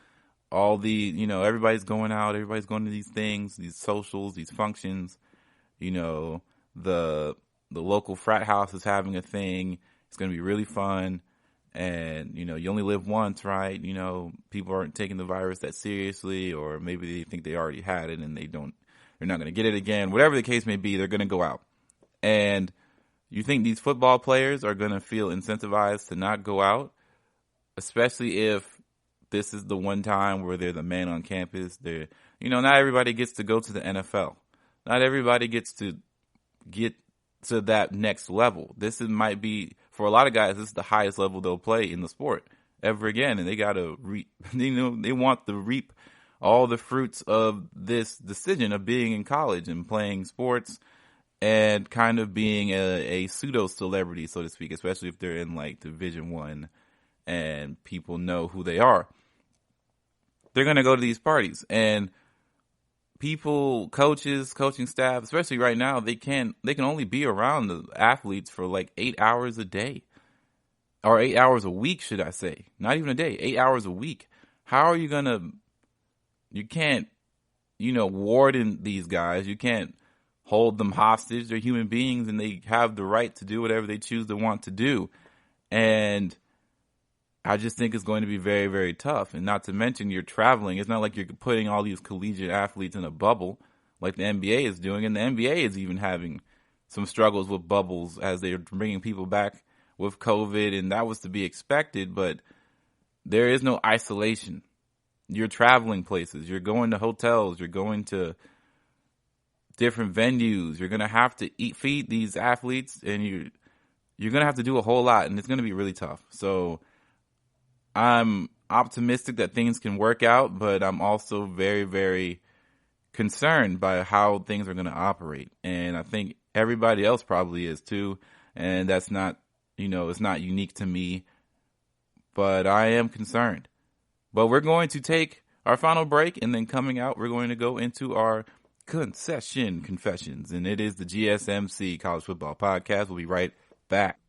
all the, everybody's going out. Everybody's going to these things, these socials, these functions. The local frat house is having a thing. It's going to be really fun. And, you only live once, right? People aren't taking the virus that seriously, or maybe they think they already had it and they're not going to get it again. Whatever the case may be, they're going to go out. And you think these football players are going to feel incentivized to not go out, especially if this is the one time where they're the man on campus. Not everybody gets to go to the NFL. Not everybody gets to get to that next level. Might be, for a lot of guys, this is the highest level they'll play in the sport ever again. And they got to they want to reap all the fruits of this decision of being in college and playing sports and kind of being a pseudo celebrity, so to speak, especially if they're in like Division I and people know who they are. They're going to go to these parties, and people, coaches, coaching staff, especially right now, they can only be around the athletes for like 8 hours a day, or 8 hours a week, should I say? Not even a day, 8 hours a week. How are you going to, you can't, warden these guys. You can't hold them hostage. They're human beings and they have the right to do whatever they choose to want to do. And I just think it's going to be very, very tough. And not to mention, you're traveling. It's not like you're putting all these collegiate athletes in a bubble like the NBA is doing. And the NBA is even having some struggles with bubbles as they're bringing people back with COVID. And that was to be expected, but there is no isolation. You're traveling places. You're going to hotels. You're going to different venues. You're going to have to feed these athletes, and you're going to have to do a whole lot, and it's going to be really tough. So I'm optimistic that things can work out, but I'm also very, very concerned by how things are going to operate. And I think everybody else probably is too. And that's not, it's not unique to me, but I am concerned. But we're going to take our final break, and then coming out, we're going to go into our concession confessions. And it is the GSMC College Football Podcast. We'll be right back.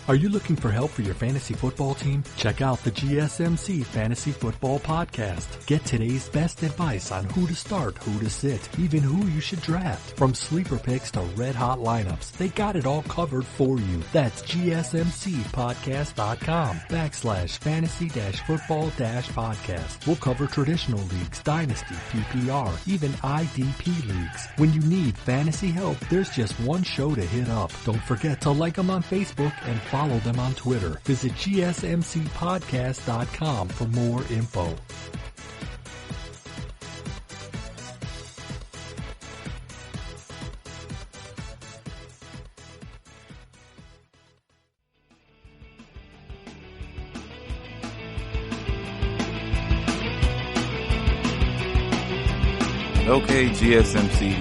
Are you looking for help for your fantasy football team? Check out the GSMC Fantasy Football Podcast. Get today's best advice on who to start, who to sit, even who you should draft. From sleeper picks to red hot lineups, they got it all covered for you. That's GSMCpodcast.com/fantasy-football-podcast. We'll cover traditional leagues, dynasty, PPR, even IDP leagues. When you need fantasy help, there's just one show to hit up. Don't forget to like them on Facebook and follow them on Twitter. Visit GSMCpodcast.com for more info. Okay, GSMC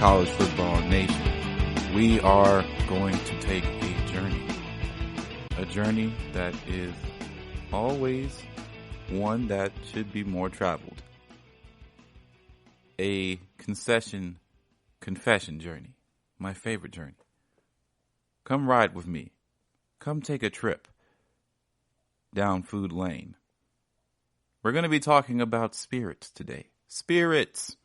College Football Nation, we are going to take a journey that is always one that should be more traveled. A confession journey, my favorite journey. Come ride with me. Come take a trip down Food Lane. We're going to be talking about spirits today. Spirits,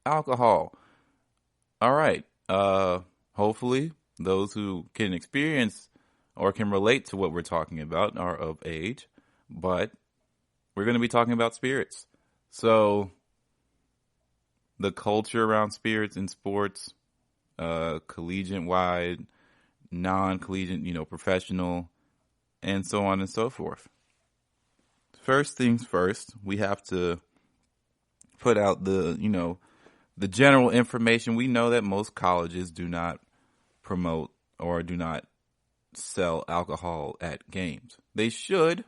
alcohol. All right. Hopefully those who can experience or can relate to what we're talking about are of age, but we're going to be talking about spirits. So the culture around spirits in sports, collegiate wide, non-collegiate, professional, and so on and so forth. First things first, we have to put out the general information. We know that most colleges do not promote or do not sell alcohol at games. They should,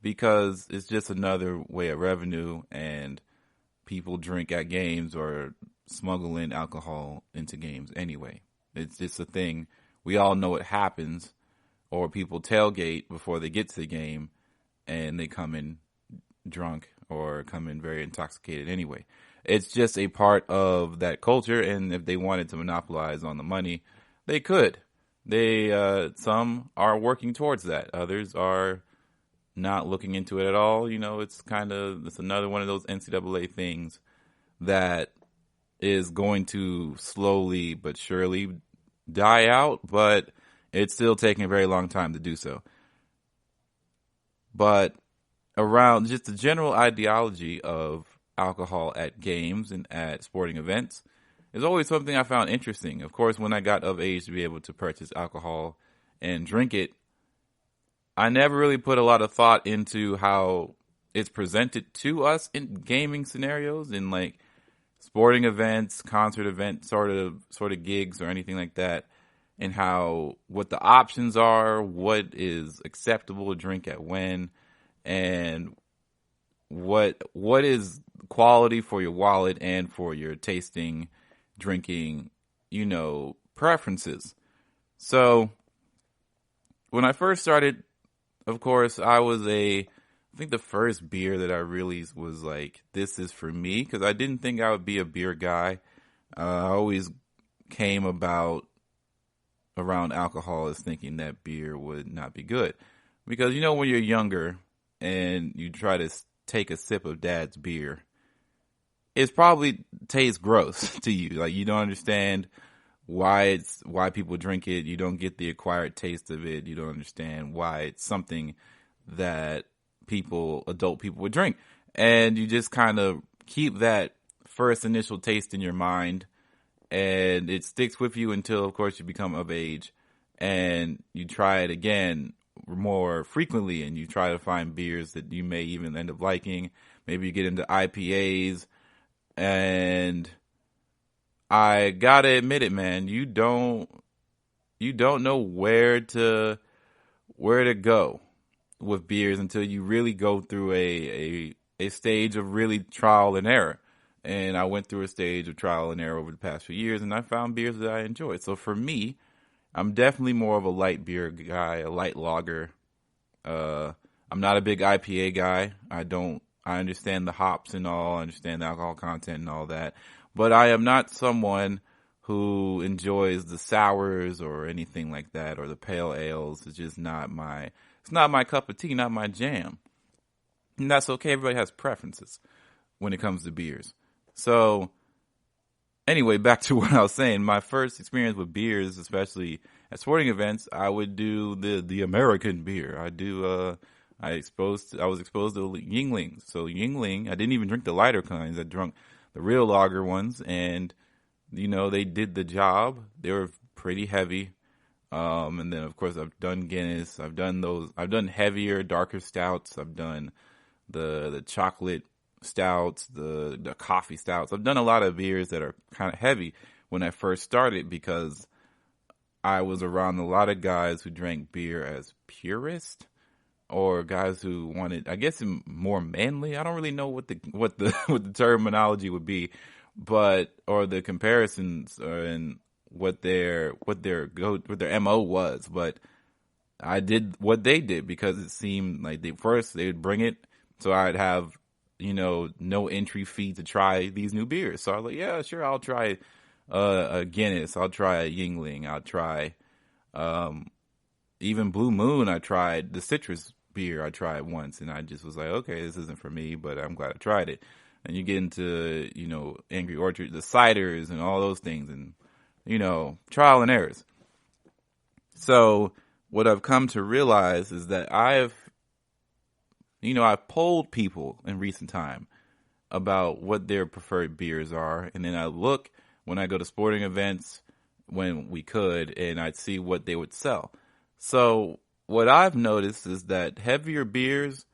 because it's just another way of revenue, and people drink at games or smuggle in alcohol into games anyway. It's just a thing. We all know it happens, or people tailgate before they get to the game and they come in drunk or come in very intoxicated anyway. It's just a part of that culture, and if they wanted to monopolize on the money, they could. Some are working towards that. Others are not looking into it at all. It's another one of those NCAA things that is going to slowly but surely die out, but it's still taking a very long time to do so. But around just the general ideology of alcohol at games and at sporting events is always something I found interesting. Of course, when I got of age to be able to purchase alcohol and drink it, I never really put a lot of thought into how it's presented to us in gaming scenarios, in like sporting events, concert events, sort of gigs or anything like that, and what the options are, what is acceptable to drink at when, and what is quality for your wallet and for your tasting, drinking, preferences. So when I first started, of course, I think the first beer that I really was like, this is for me, because I didn't think I would be a beer guy. I always came about around alcohol as thinking that beer would not be good. Because, when you're younger and you try to take a sip of dad's beer, it probably tastes gross to you. Like, you don't understand why people drink it. You don't get the acquired taste of it. You don't understand why it's something that adult people would drink. And you just kind of keep that first initial taste in your mind, and it sticks with you until, of course, you become of age and you try it again more frequently, and you try to find beers that you may even end up liking. Maybe you get into IPAs, and I gotta admit it, man, you don't know where to go with beers until you really go through a stage of really trial and error. And I went through a stage of trial and error over the past few years, and I found beers that I enjoyed. So for me, I'm definitely more of a light beer guy, a light lager. I'm not a big IPA guy. I understand the hops and all, I understand the alcohol content and all that. But I am not someone who enjoys the sours or anything like that, or the pale ales. It's just not it's not my cup of tea, not my jam. And that's okay. Everybody has preferences when it comes to beers. So anyway, back to what I was saying. My first experience with beers, especially at sporting events, I would do the American beer. I was exposed to Yingling. So Yingling, I didn't even drink the lighter kinds. I drank the real lager ones, and they did the job. They were pretty heavy. And then of course I've done Guinness. I've done heavier, darker stouts. I've done the chocolate stouts, the coffee stouts. I've done a lot of beers that are kind of heavy when I first started, because I was around a lot of guys who drank beer as purists, or guys who wanted, I guess, more manly. I don't really know what the what the terminology would be, or the comparisons and what their MO was. But I did what they did because it seemed like they would bring it, so I'd have no entry fee to try these new beers. So I was like, yeah, sure, I'll try a Guinness, I'll try a Yingling, I'll try even Blue Moon. I tried the citrus beer. I tried once, and I just was like, okay, this isn't for me, but I'm glad I tried it. And you get into, Angry Orchard, the ciders and all those things, and, trial and errors. So what I've come to realize is that I've polled people in recent time about what their preferred beers are. And then I look when I go to sporting events when we could, and I'd see what they would sell. So what I've noticed is that heavier beers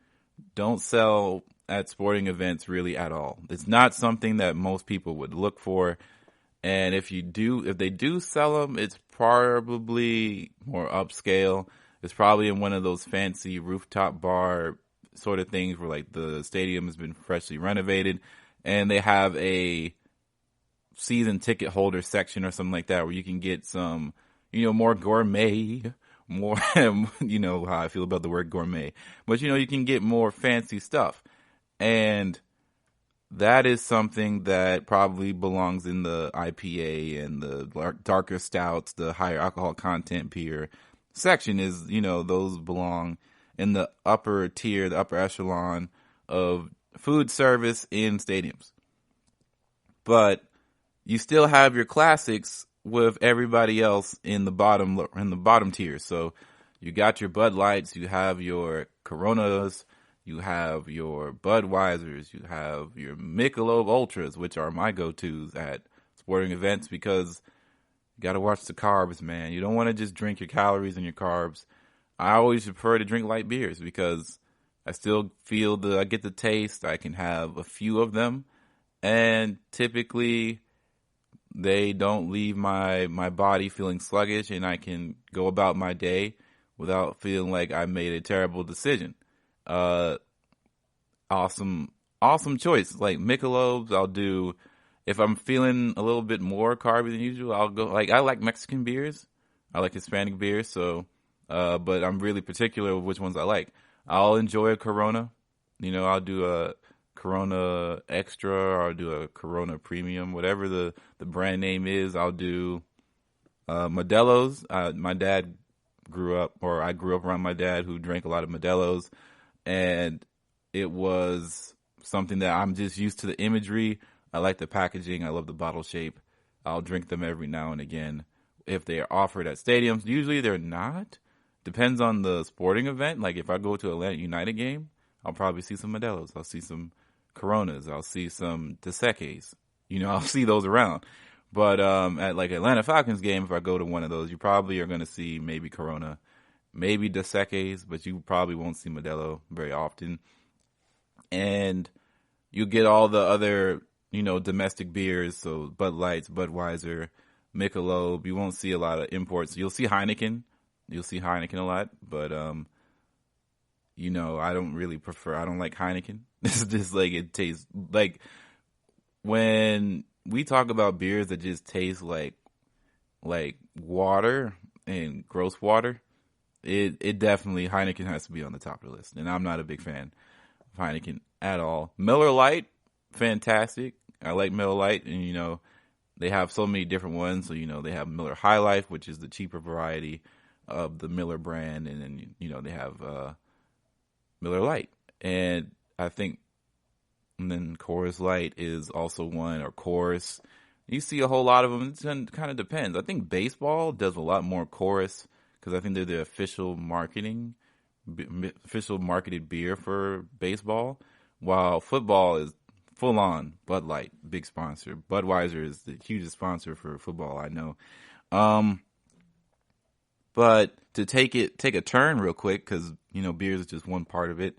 don't sell at sporting events really at all. It's not something that most people would look for. And if they do sell them, it's probably more upscale. It's probably in one of those fancy rooftop bar sort of things where like the stadium has been freshly renovated and they have a season ticket holder section or something like that where you can get some, more gourmet, more, how I feel about the word gourmet, but you can get more fancy stuff. And that is something that probably belongs in the IPA and the darker stouts, the higher alcohol content beer section is, those belong in the upper tier, the upper echelon of food service in stadiums. But you still have your classics with everybody else in the bottom tier. So you got your Bud Lights, you have your Coronas, you have your Budweisers, you have your Michelob Ultras, which are my go-tos at sporting events because you got to watch the carbs, man. You don't want to just drink your calories and your carbs. I always prefer to drink light beers because I still feel I get the taste. I can have a few of them, and typically they don't leave my body feeling sluggish, and I can go about my day without feeling like I made a terrible decision. Awesome choice. Like Michelob's, I'll do if I'm feeling a little bit more carby than usual. I'll go I like Mexican beers, I like Hispanic beers, so. But I'm really particular with which ones I like. I'll enjoy a Corona. I'll do a Corona Extra or I'll do a Corona Premium, whatever the brand name is. I'll do Modelo's. I grew up around my dad who drank a lot of Modelo's, and it was something that I'm just used to the imagery. I like the packaging. I love the bottle shape. I'll drink them every now and again if they are offered at stadiums. Usually they're not. Depends on the sporting event. Like if I go to Atlanta United game, I'll probably see some Modelo's. I'll see some Coronas. I'll see some Dos Equis. I'll see those around. But at like Atlanta Falcons game, if I go to one of those, you probably are going to see maybe Corona, maybe Dos Equis, but you probably won't see Modelo very often. And you get all the other, domestic beers. So Bud Lights, Budweiser, Michelob. You won't see a lot of imports. You'll see Heineken. You'll see Heineken a lot, but, I don't really I don't like Heineken. It's just like, it tastes like when we talk about beers that just taste like water and gross water, it definitely, Heineken has to be on the top of the list. And I'm not a big fan of Heineken at all. Miller Lite, fantastic. I like Miller Lite, and they have so many different ones. So, they have Miller High Life, which is the cheaper variety of the Miller brand. And then, they have Miller Lite. And I think, and then Coors Light is also one, or Coors. You see a whole lot of them. It kind of depends. I think baseball does a lot more Coors because I think they're the official marketed beer for baseball, while football is full on Bud Light, big sponsor. Budweiser is the hugest sponsor for football, I know. But to take a turn real quick, because beers is just one part of it.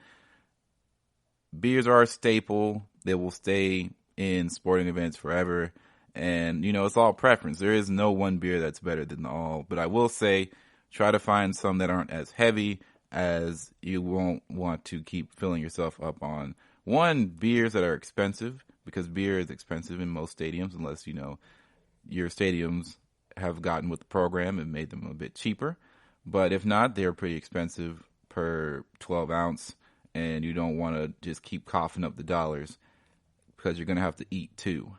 Beers are a staple. They will stay in sporting events forever. And, it's all preference. There is no one beer that's better than all. But I will say, try to find some that aren't as heavy, as you won't want to keep filling yourself up on, one, beers that are expensive, because beer is expensive in most stadiums, unless, your stadiums have gotten with the program and made them a bit cheaper. But if not, they're pretty expensive per 12 ounce. And you don't want to just keep coughing up the dollars, because you're going to have to eat too,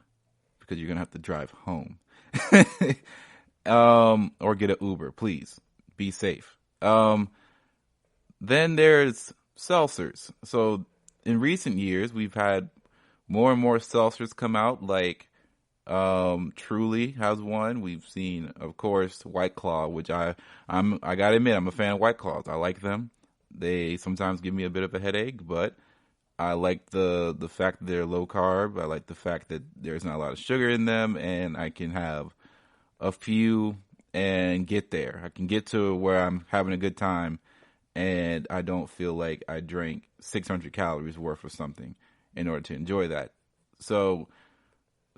because you're going to have to drive home. Or get an Uber, please. Be safe. Then there's seltzers. So in recent years, we've had more and more seltzers come out, like Truly has one. We've seen, of course, White Claw, which I gotta admit, I'm a fan of White Claws. I like them. They sometimes give me a bit of a headache, but I like the fact that they're low carb. I like the fact that there's not a lot of sugar in them, and I can have a few and get there. I can get to where I'm having a good time, and I don't feel like I drank 600 calories worth of something in order to enjoy that. So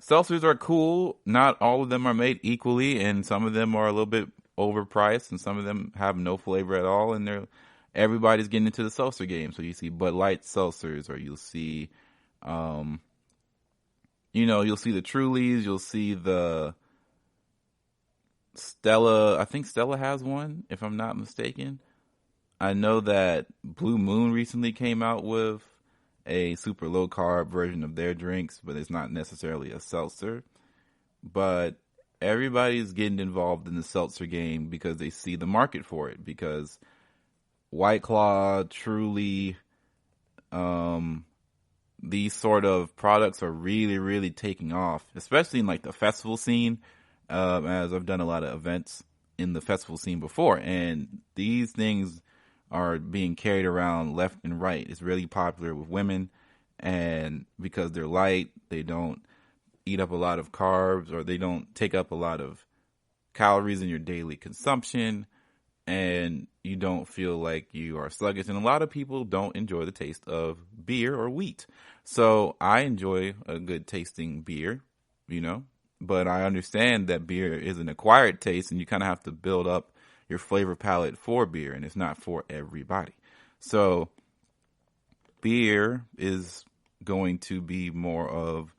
seltzers are cool. Not all of them are made equally, and some of them are a little bit overpriced, and some of them have no flavor at all, and everybody's getting into the seltzer game. So you see Bud Light seltzers, or you'll see, you'll see the Trulies, you'll see the Stella. I think Stella has one, if I'm not mistaken. I know that Blue Moon recently came out with a super low carb version of their drinks, but it's not necessarily a seltzer. But everybody's getting involved in the seltzer game because they see the market for it, because White Claw, Truly, these sort of products are really, really taking off, especially in like the festival scene, as I've done a lot of events in the festival scene before, and these things are being carried around left and right. It's really popular with women, and because they're light, they don't eat up a lot of carbs, or they don't take up a lot of calories in your daily consumption, and you don't feel like you are sluggish. And a lot of people don't enjoy the taste of beer or wheat. So I enjoy a good tasting beer, but I understand that beer is an acquired taste, and you kind of have to build up your flavor palette for beer, and it's not for everybody. So beer is going to be more of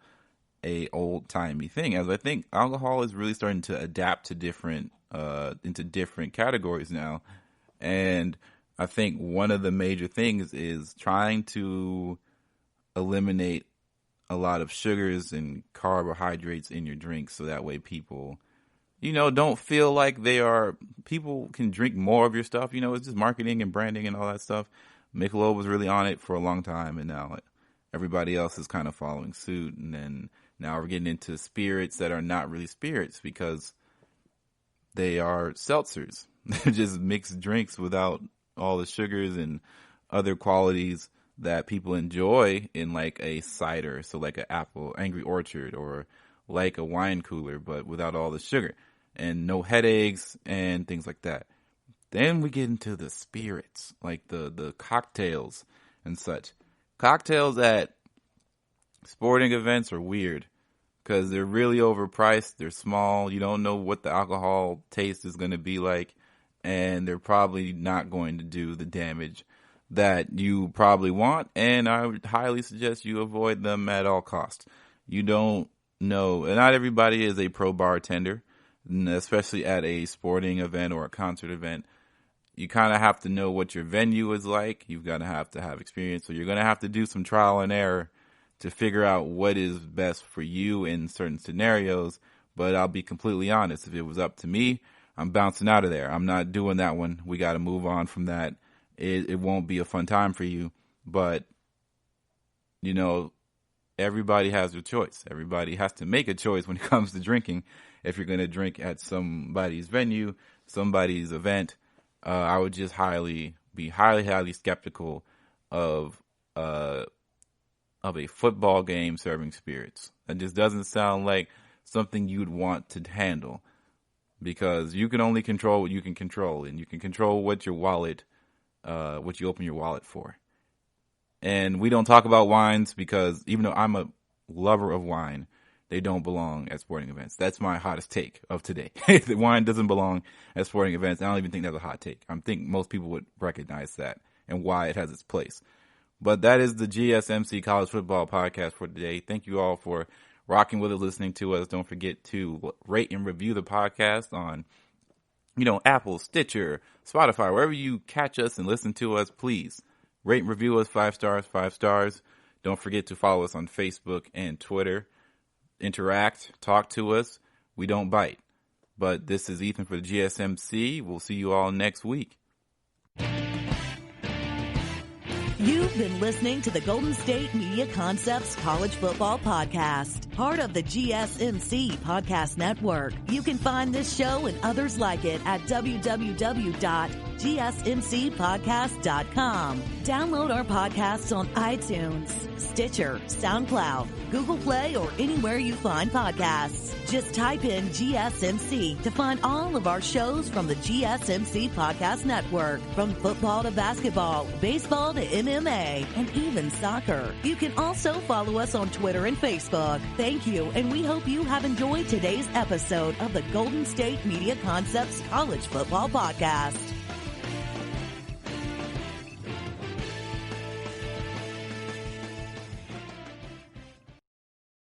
a old-timey thing, as I think alcohol is really starting to adapt to different into different categories now. And I think one of the major things is trying to eliminate a lot of sugars and carbohydrates in your drinks, so that way people, don't feel like people can drink more of your stuff. It's just marketing and branding and all that stuff. Michelob was really on it for a long time, and now everybody else is kind of following suit. And then now we're getting into spirits that are not really spirits, because they are seltzers. They're just mixed drinks without all the sugars and other qualities that people enjoy in like a cider. So like an apple, Angry Orchard, or like a wine cooler, but without all the sugar and no headaches and things like that. Then we get into the spirits, like the cocktails and such. Cocktails at sporting events are weird, because they're really overpriced. They're small. You don't know what the alcohol taste is going to be like, and they're probably not going to do the damage that you probably want, and I would highly suggest you avoid them at all costs. You don't know, and not everybody is a pro bartender, especially at a sporting event or a concert event. You kind of have to know what your venue is like. You've got to have experience, so you're going to have to do some trial and error to figure out what is best for you in certain scenarios. But I'll be completely honest. If it was up to me, I'm bouncing out of there. I'm not doing that one. We got to move on from that. It won't be a fun time for you. But, you know, everybody has their choice. Everybody has to make a choice when it comes to drinking. If you're going to drink at somebody's venue, somebody's event, I would just be highly skeptical of a football game serving spirits. That just doesn't sound like something you'd want to handle, because you can only control what you can control, and you can control what you open your wallet for. And we don't talk about wines because even though I'm a lover of wine, they don't belong at sporting events. That's my hottest take of today. The wine doesn't belong at sporting events. I don't even think that's a hot take. I think most people would recognize that and why it has its place. But that is the GSMC College Football Podcast for today. Thank you all for rocking with us, listening to us. Don't forget to rate and review the podcast on, Apple, Stitcher, Spotify, wherever you catch us and listen to us. Please rate and review us 5 stars. Don't forget to follow us on Facebook and Twitter. Interact, talk to us. We don't bite. But this is Ethan for the GSMC. We'll see you all next week. You've been listening to the Golden State Media Concepts College Football Podcast, part of the GSMC Podcast Network. You can find this show and others like it at www.gsmcpodcast.com. Download our podcasts on iTunes, Stitcher, SoundCloud, Google Play, or anywhere you find podcasts. Just type in GSMC to find all of our shows from the GSMC Podcast Network, from football to basketball, baseball to MMA, and even soccer. You can also follow us on Twitter and Facebook. Thank you, and we hope you have enjoyed today's episode of the Golden State Media Concepts College Football Podcast.